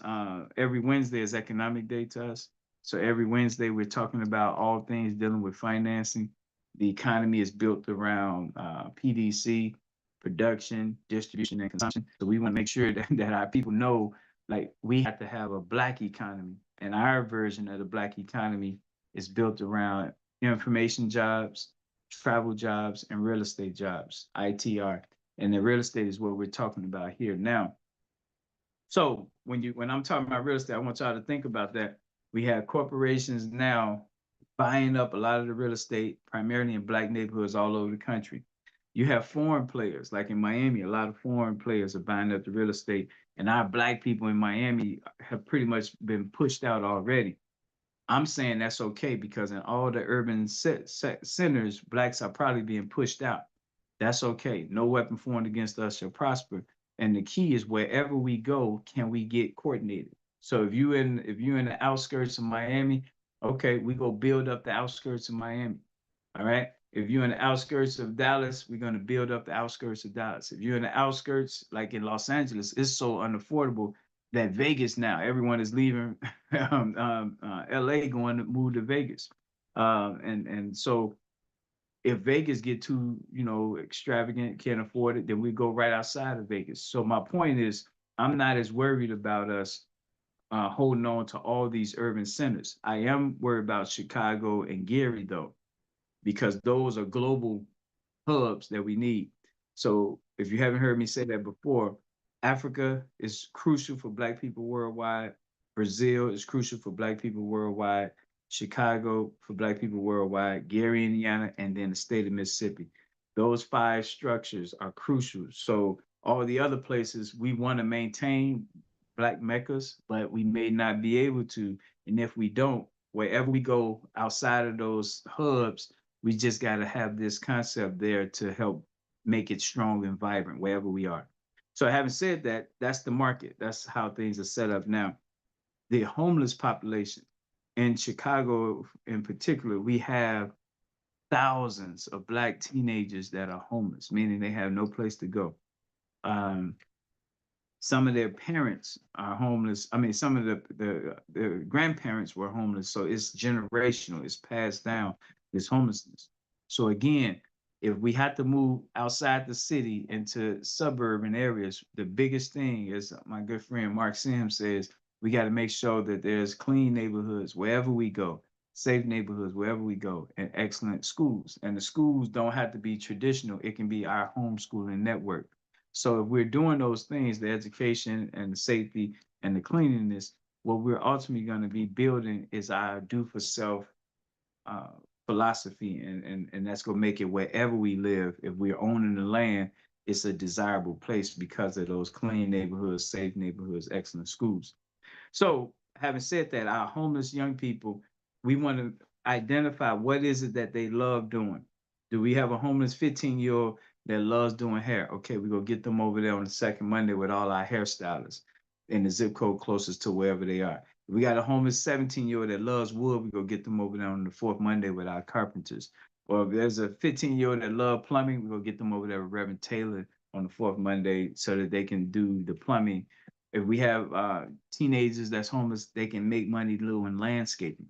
every Wednesday is economic day to us. So every Wednesday we're talking about all things dealing with financing. The economy is built around PDC, production, distribution, and consumption. So we want to make sure that our people know, like, we have to have a Black economy, and our version of the Black economy is built around information jobs, travel jobs, and real estate jobs, ITR. And the real estate is what we're talking about here now. So when I'm talking about real estate, I want y'all to think about that. We have corporations now buying up a lot of the real estate, primarily in Black neighborhoods all over the country. You have foreign players, like in Miami, a lot of foreign players are buying up the real estate, and our Black people in Miami have pretty much been pushed out already. I'm saying that's okay because in all the urban centers, Blacks are probably being pushed out. That's okay. No weapon formed against us shall prosper. And the key is, wherever we go, can we get coordinated? So if you're in the outskirts of Miami, okay, we go build up the outskirts of Miami. All right. If you're in the outskirts of Dallas, we're going to build up the outskirts of Dallas. If you're in the outskirts, like in Los Angeles, it's so unaffordable that Vegas now, everyone is leaving LA, going to move to Vegas. And so if Vegas get too, extravagant, can't afford it, then we go right outside of Vegas. So my point is, I'm not as worried about us holding on to all these urban centers. I am worried about Chicago and Gary, though, because those are global hubs that we need. So if you haven't heard me say that before, Africa is crucial for Black people worldwide. Brazil is crucial for Black people worldwide. Chicago for Black people worldwide. Gary, Indiana, and then the state of Mississippi. Those 5 structures are crucial. So all the other places, we want to maintain Black meccas, but we may not be able to. And if we don't, wherever we go outside of those hubs, We just got to have this concept there to help make it strong and vibrant wherever we are. So having said that, that's the market. That's how things are set up now. The homeless population in Chicago in particular, we have thousands of Black teenagers that are homeless, meaning they have no place to go. Um, some of their parents are homeless. I mean, some of the grandparents were homeless, so it's generational. It's passed down. This homelessness. So again, if we had to move outside the city into suburban areas, the biggest thing is my good friend Mark Sims says we got to make sure that there's clean neighborhoods wherever we go, safe neighborhoods wherever we go, and excellent schools. And the schools don't have to be traditional. It can be our homeschooling network. So if we're doing those things, the education and the safety and the cleanliness, what we're ultimately going to be building is our do for self uh, philosophy, and that's going to make it wherever we live. If we're owning the land, it's a desirable place because of those clean neighborhoods, safe neighborhoods, excellent schools. So, having said that, our homeless young people, we want to identify what is it that they love doing. Do we have a homeless 15-year-old that loves doing hair? Okay, we're going to get them over there on the second Monday with all our hairstylists in the zip code closest to wherever they are. If we got a homeless 17-year-old that loves wood, we're going to get them over there on the fourth Monday with our carpenters. Or if there's a 15-year-old that loves plumbing, we're going to get them over there with Reverend Taylor on the fourth Monday so that they can do the plumbing. If we have teenagers that's homeless, they can make money doing landscaping.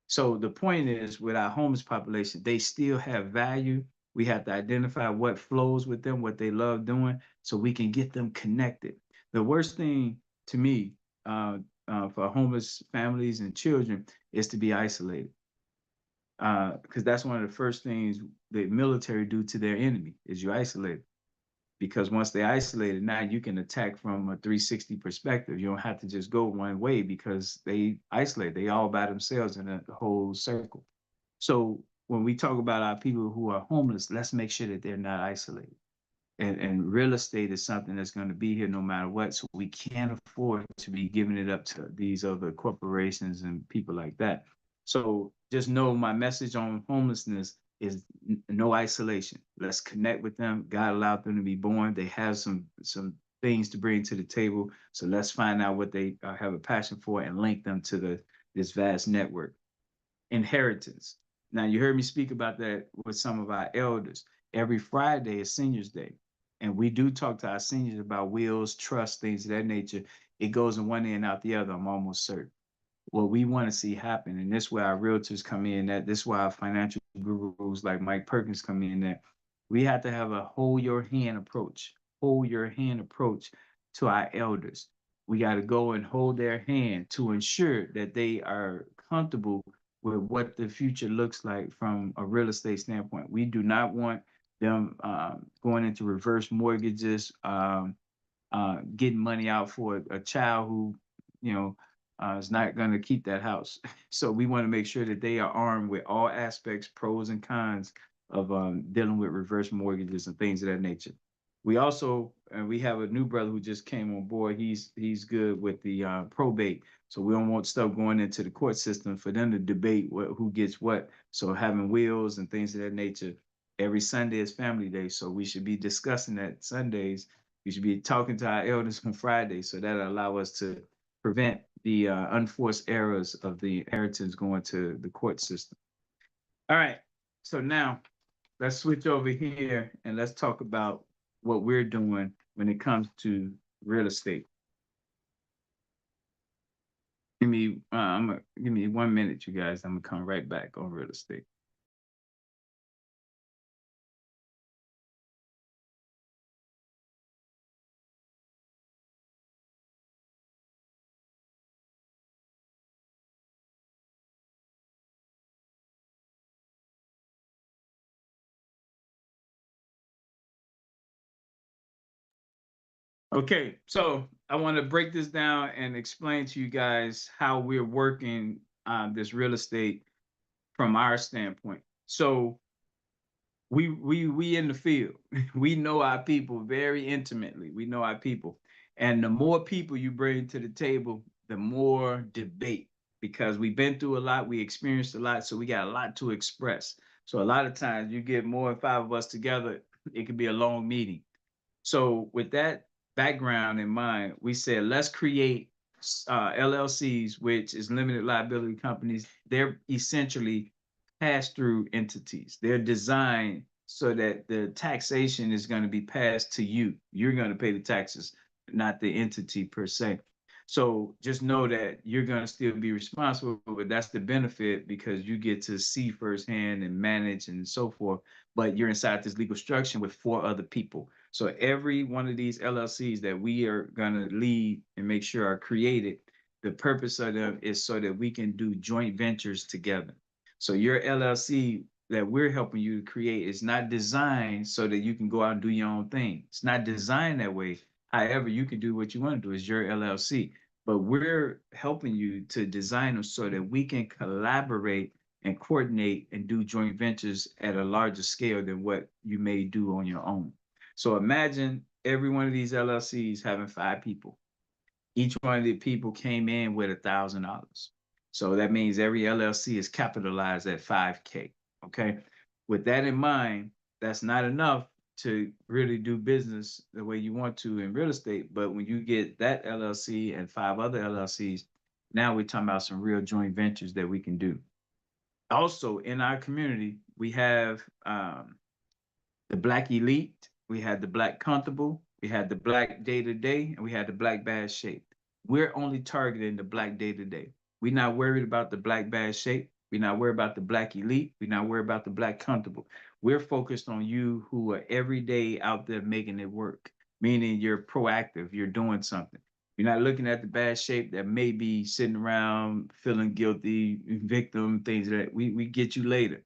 So the point is, with our homeless population, they still have value. We have to identify what flows with them, what they love doing, so we can get them connected. The worst thing to me for homeless families and children is to be isolated, because that's one of the first things the military do to their enemy is you isolate them, because once they're isolated, now you can attack from a 360 perspective. You don't have to just go one way because they isolate. They all by themselves in a whole circle. So when we talk about our people who are homeless, let's make sure that they're not isolated. And real estate is something that's going to be here no matter what. So we can't afford to be giving it up to these other corporations and people like that. So just know my message on homelessness is no isolation. Let's connect with them. God allowed them to be born. They have some things to bring to the table. So let's find out what they have a passion for and link them to this vast network. Inheritance. Now, you heard me speak about that with some of our elders. Every Friday is Seniors Day, and we do talk to our seniors about wills, trust, things of that nature. It goes in one ear and out the other, I'm almost certain. What we want to see happen, and this is where our realtors come in, that this is why our financial gurus like Mike Perkins come in, that we have to have a hold your hand approach to our elders. We got to go and hold their hand to ensure that they are comfortable with what the future looks like from a real estate standpoint. We do not want them going into reverse mortgages, getting money out for a child who, you know, is not going to keep that house. So we want to make sure that they are armed with all aspects, pros and cons of dealing with reverse mortgages and things of that nature. We also we have a new brother who just came on board. He's good with the probate, so we don't want stuff going into the court system for them to debate who gets what. So having wills and things of that nature. Every Sunday is family day, so we should be discussing that Sundays. We should be talking to our elders on Friday, so that'll allow us to prevent the unforced errors of the inheritance going to the court system. All right, so now let's switch over here and let's talk about what we're doing when it comes to real estate. Give me 1 minute, you guys. I'm gonna come right back on real estate. Okay, so I want to break this down and explain to you guys how we're working this real estate from our standpoint. So we in the field. We know our people very intimately. We know our people. And the more people you bring to the table, the more debate, because we've been through a lot, we experienced a lot, so we got a lot to express. So a lot of times you get more than five of us together, it could be a long meeting. So with that background in mind, we said let's create LLCs, which is limited liability companies. They're essentially pass-through entities. They're designed so that the taxation is going to be passed to you. You're going to pay the taxes, not the entity per se. So just know that you're going to still be responsible, but that's the benefit because you get to see firsthand and manage and so forth. But you're inside this legal structure with four other people. So every one of these LLCs that we are going to lead and make sure are created, the purpose of them is so that we can do joint ventures together. So your LLC that we're helping you to create is not designed so that you can go out and do your own thing. It's not designed that way. However, you can do what you want to do. It's your LLC, but we're helping you to design them so that we can collaborate and coordinate and do joint ventures at a larger scale than what you may do on your own. So imagine every one of these LLCs having five people. Each one of the people came in with $1,000. So that means every LLC is capitalized at 5K. Okay. With that in mind, that's not enough to really do business the way you want to in real estate. But when you get that LLC and five other LLCs, now we're talking about some real joint ventures that we can do. Also, in our community, we have the Black Elite, we had the Black Comfortable, we had the Black Day to Day, and we had the Black Bad Shape. We're only targeting the Black Day to Day. We're not worried about the Black Bad Shape. We're not worried about the Black Elite. We're not worried about the Black Comfortable. We're focused on you who are every day out there making it work, meaning you're proactive, you're doing something. You're not looking at the bad shape that may be sitting around feeling guilty, victim, things that we get you later.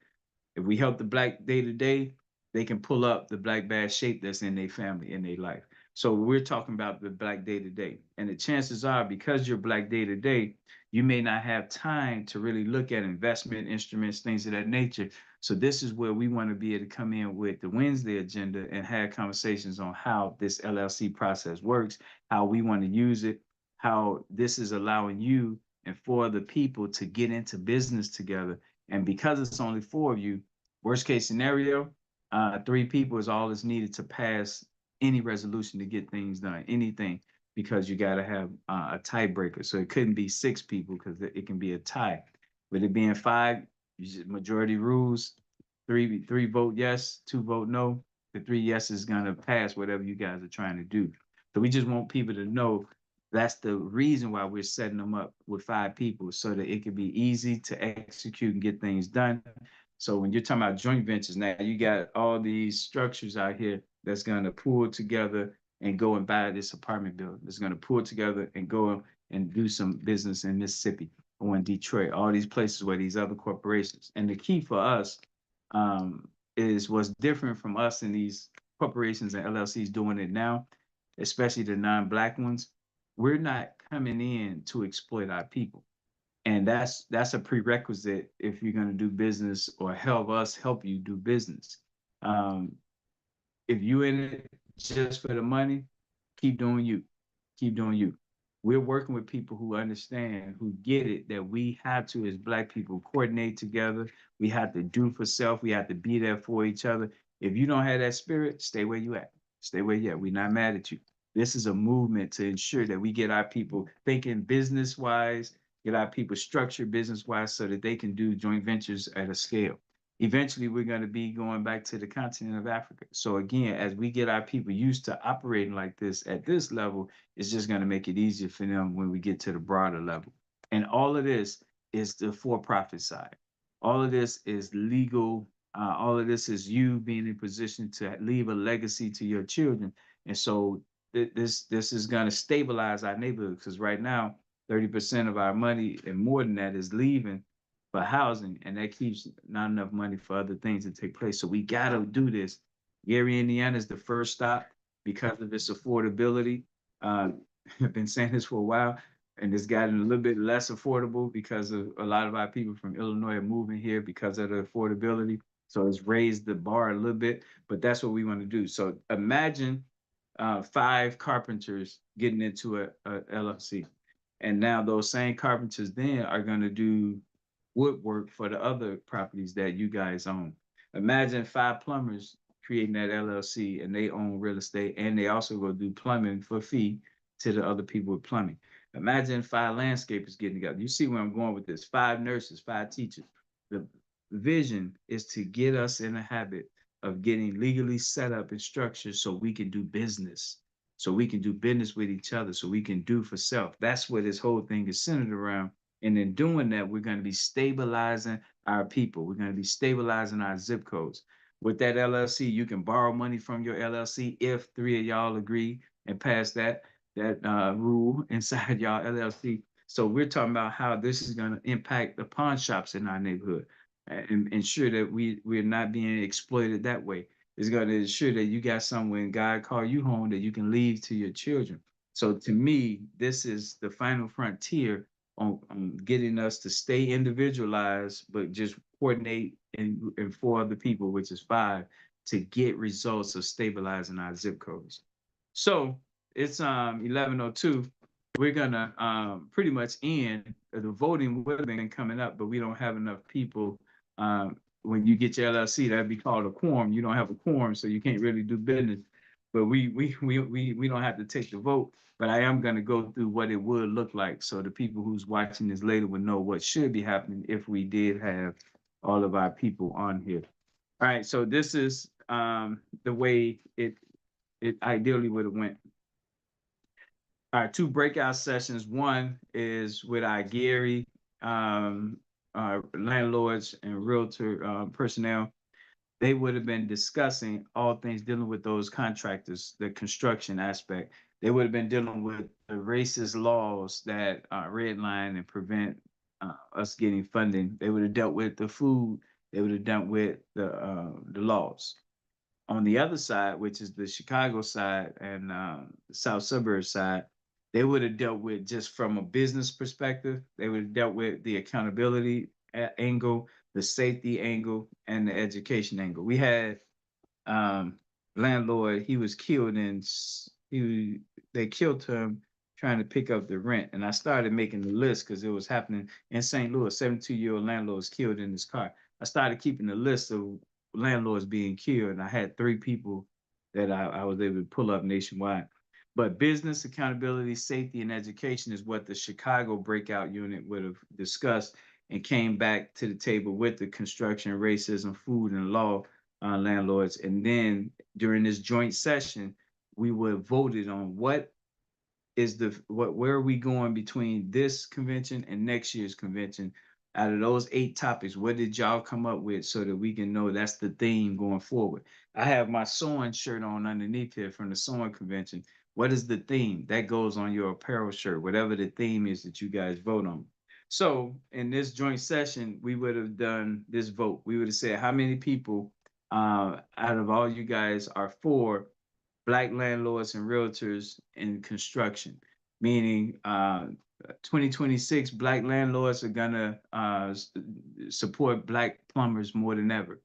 If we help the Black day to day, they can pull up the Black bad shape that's in their family, in their life. So we're talking about the Black day to day. And the chances are, because you're Black day to day, you may not have time to really look at investment instruments, things of that nature. So this is where we want to be able to come in with the Wednesday agenda and have conversations on how this LLC process works, how we want to use it, how this is allowing you and four other people to get into business together. And because it's only four of you, worst case scenario, three people is all that's needed to pass any resolution to get things done, anything, because you got to have a tiebreaker. So it couldn't be six people because it can be a tie. With it being five, majority rules, three vote yes, two vote no. The three yes is gonna pass whatever you guys are trying to do. So we just want people to know that's the reason why we're setting them up with five people so that it can be easy to execute and get things done. So when you're talking about joint ventures, now you got all these structures out here that's going to pull together and go and buy this apartment building. That's going to pull together and go and do some business in Mississippi or in Detroit, all these places where these other corporations. And the key for us is what's different from us and these corporations and LLCs doing it now, especially the non-Black ones. We're not coming in to exploit our people. And that's a prerequisite if you're going to do business or help us help you do business. Um, if you in it just for the money, keep doing you. Keep doing you. We're working with people who understand, who get it, that we have to, as Black people, coordinate together. We have to do for self. We have to be there for each other. If you don't have that spirit, stay where you at. Stay where you at. We're not mad at you. This is a movement to ensure that we get our people thinking business wise, get our people structured business wise so that they can do joint ventures at a scale. Eventually, we're going to be going back to the continent of Africa. So again, as we get our people used to operating like this at this level, it's just going to make it easier for them when we get to the broader level. And all of this is the for-profit side. All of this is legal. All of this is you being in position to leave a legacy to your children. And so this is going to stabilize our neighborhood because right now, 30% of our money and more than that is leaving for housing, and that keeps not enough money for other things to take place. So we got to do this. Gary, Indiana is the first stop because of its affordability. I've been saying this for a while, and it's gotten a little bit less affordable because of a lot of our people from Illinois are moving here because of the affordability. So it's raised the bar a little bit, but that's what we want to do. So imagine five carpenters getting into a LLC. And now those same carpenters then are going to do woodwork for the other properties that you guys own. Imagine 5 plumbers creating that LLC and they own real estate and they also go do plumbing for fee to the other people with plumbing. Imagine 5 landscapers getting together. You see where I'm going with this. 5 nurses, 5 teachers. The vision is to get us in a habit of getting legally set up and structured so we can do business, so we can do business with each other, so we can do for self. That's what this whole thing is centered around. And in doing that, we're going to be stabilizing our people. We're going to be stabilizing our zip codes. With that LLC, you can borrow money from your LLC if 3 of y'all agree and pass that rule inside y'all LLC. So we're talking about how this is going to impact the pawn shops in our neighborhood and ensure that we're not being exploited that way. It's going to ensure that you got somewhere when God call you home that you can leave to your children. So to me, this is the final frontier on getting us to stay individualized, but just coordinate and for other people, which is 5, to get results of stabilizing our zip codes. So it's 11:02. We're gonna pretty much end. The voting would have been coming up, but we don't have enough people. When you get your LLC, that'd be called a quorum. You don't have a quorum, so you can't really do business. But we don't have to take the vote. But I am gonna go through what it would look like, so the people who's watching this later would know what should be happening if we did have all of our people on here. All right, so this is the way it ideally would have went. All right, 2 breakout sessions. One is with our Gary, landlords and realtor personnel. They would have been discussing all things dealing with those contractors, the construction aspect. They would have been dealing with the racist laws that redline and prevent us getting funding. They would have dealt with the food. They would have dealt with the laws. On the other side, which is the Chicago side and the South Suburbs side, they would have dealt with just from a business perspective. They would have dealt with the accountability angle, the safety angle, and the education angle. We had um, landlord. He was killed in he they killed him trying to pick up the rent, and I started making the list because it was happening in St. Louis. 72-year-old landlord was killed in his car. I started keeping a list of landlords being killed, and I had 3 people that I was able to pull up nationwide. But business accountability, safety, and education is what the Chicago breakout unit would have discussed and came back to the table with the construction, racism, food, and law landlords. And then during this joint session, we would have voted on where are we going between this convention and next year's convention. Out of those 8 topics, what did y'all come up with so that we can know that's the theme going forward? I have my sewing shirt on underneath here from the sewing convention. What is the theme? That goes on your apparel shirt, whatever the theme is that you guys vote on. So in this joint session, we would have done this vote. We would have said how many people out of all you guys are for Black landlords and realtors in construction, meaning 2026 Black landlords are gonna support Black plumbers more than ever.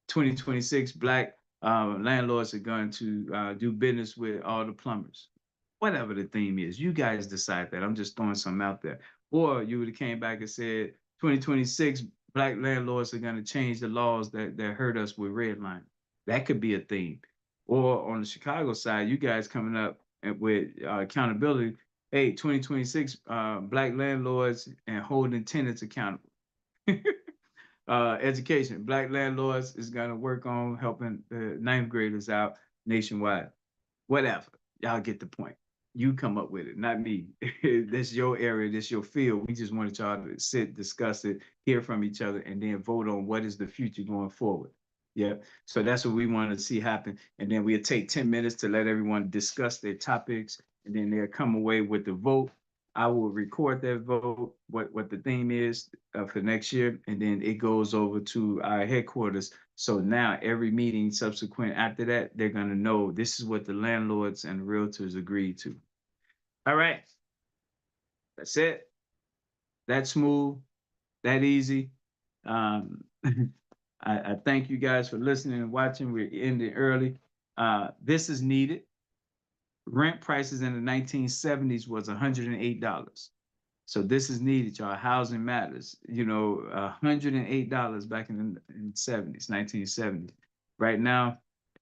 2026 Black landlords are going to do business with all the plumbers. Whatever the theme is, you guys decide that. I'm just throwing something out there. Or you would have came back and said 2026 Black landlords are going to change the laws that hurt us with redlining. That could be a theme. Or on the Chicago side, you guys coming up with accountability. Hey, 2026 Black landlords and holding tenants accountable. Education. Black landlords is going to work on helping the 9th graders out nationwide. Whatever. Y'all get the point. You come up with it, not me. This your area, this your field. We just wanted y'all to sit, discuss it, hear from each other, and then vote on what is the future going forward. Yeah. So that's what we want to see happen. And then we'll take 10 minutes to let everyone discuss their topics, and then they'll come away with the vote. I will record that vote, what the theme is for next year, and then it goes over to our headquarters. So now every meeting subsequent after that, they're gonna know this is what the landlords and realtors agreed to. All right, that's it. That smooth, that easy. Um, I thank you guys for listening and watching. We're ending early. This is needed. Rent prices in the 1970s was $108. So this is needed, y'all. Housing matters. You know, $108 back in the 70s, 1970s. Right now,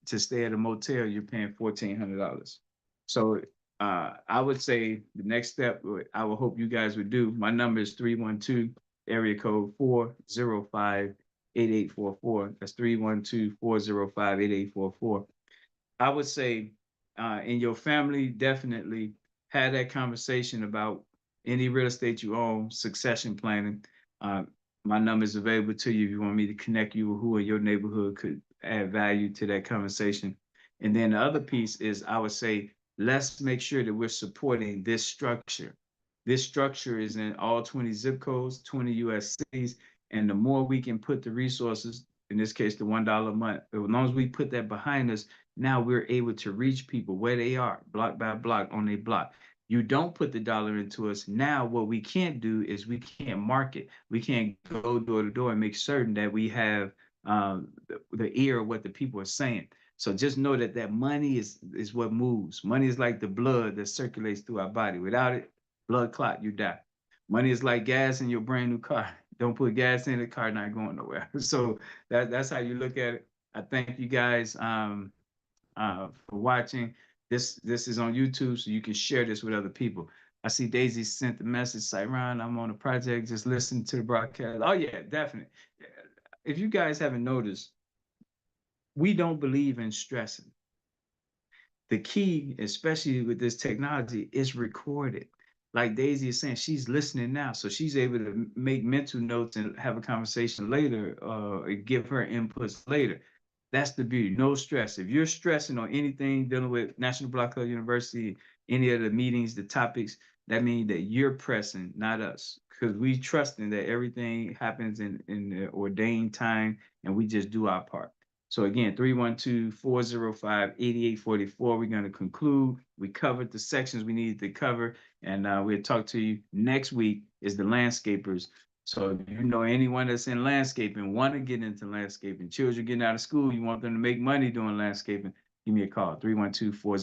to stay at a motel, you're paying $1,400. So I would say the next step, I would hope you guys would do. My number is 312 area code 405 8844. That's 312 405 8844. I would say in your family, definitely have that conversation about any real estate you own, succession planning. Uh, my number is available to you if you want me to connect you with who in your neighborhood could add value to that conversation. And then the other piece is I would say, let's make sure that we're supporting this structure. This structure is in all 20 zip codes, 20 US cities. And the more we can put the resources, in this case, the $1 a month, as long as we put that behind us, now we're able to reach people where they are, block by block on their block. You don't put the dollar into us. Now, what we can't do is we can't market. We can't go door to door and make certain that we have the ear of what the people are saying. So just know that that money is what moves. Money is like the blood that circulates through our body. Without it, blood clot, you die. Money is like gas in your brand new car. Don't put gas in the car, not going nowhere. So that's how you look at it. I thank you guys. For watching. This is on YouTube, so you can share this with other people. I see Daisy sent the message, Cyron, I'm on a project, just listen to the broadcast. Oh yeah, definitely. If you guys haven't noticed, we don't believe in stressing. The key, especially with this technology, is recorded. Like Daisy is saying, she's listening now, so she's able to make mental notes and have a conversation later, give her inputs later. That's the beauty. No stress. If you're stressing on anything dealing with National Block Club University, any of the meetings, the topics, that means that you're pressing, not us, because we trusting that everything happens in the ordained time, and we just do our part. So again, 312-405-8844. We're going to conclude. We covered the sections we needed to cover, and we'll talk to you next week is the landscapers. So if you know anyone that's in landscaping, want to get into landscaping, children getting out of school, you want them to make money doing landscaping, give me a call, 312-405.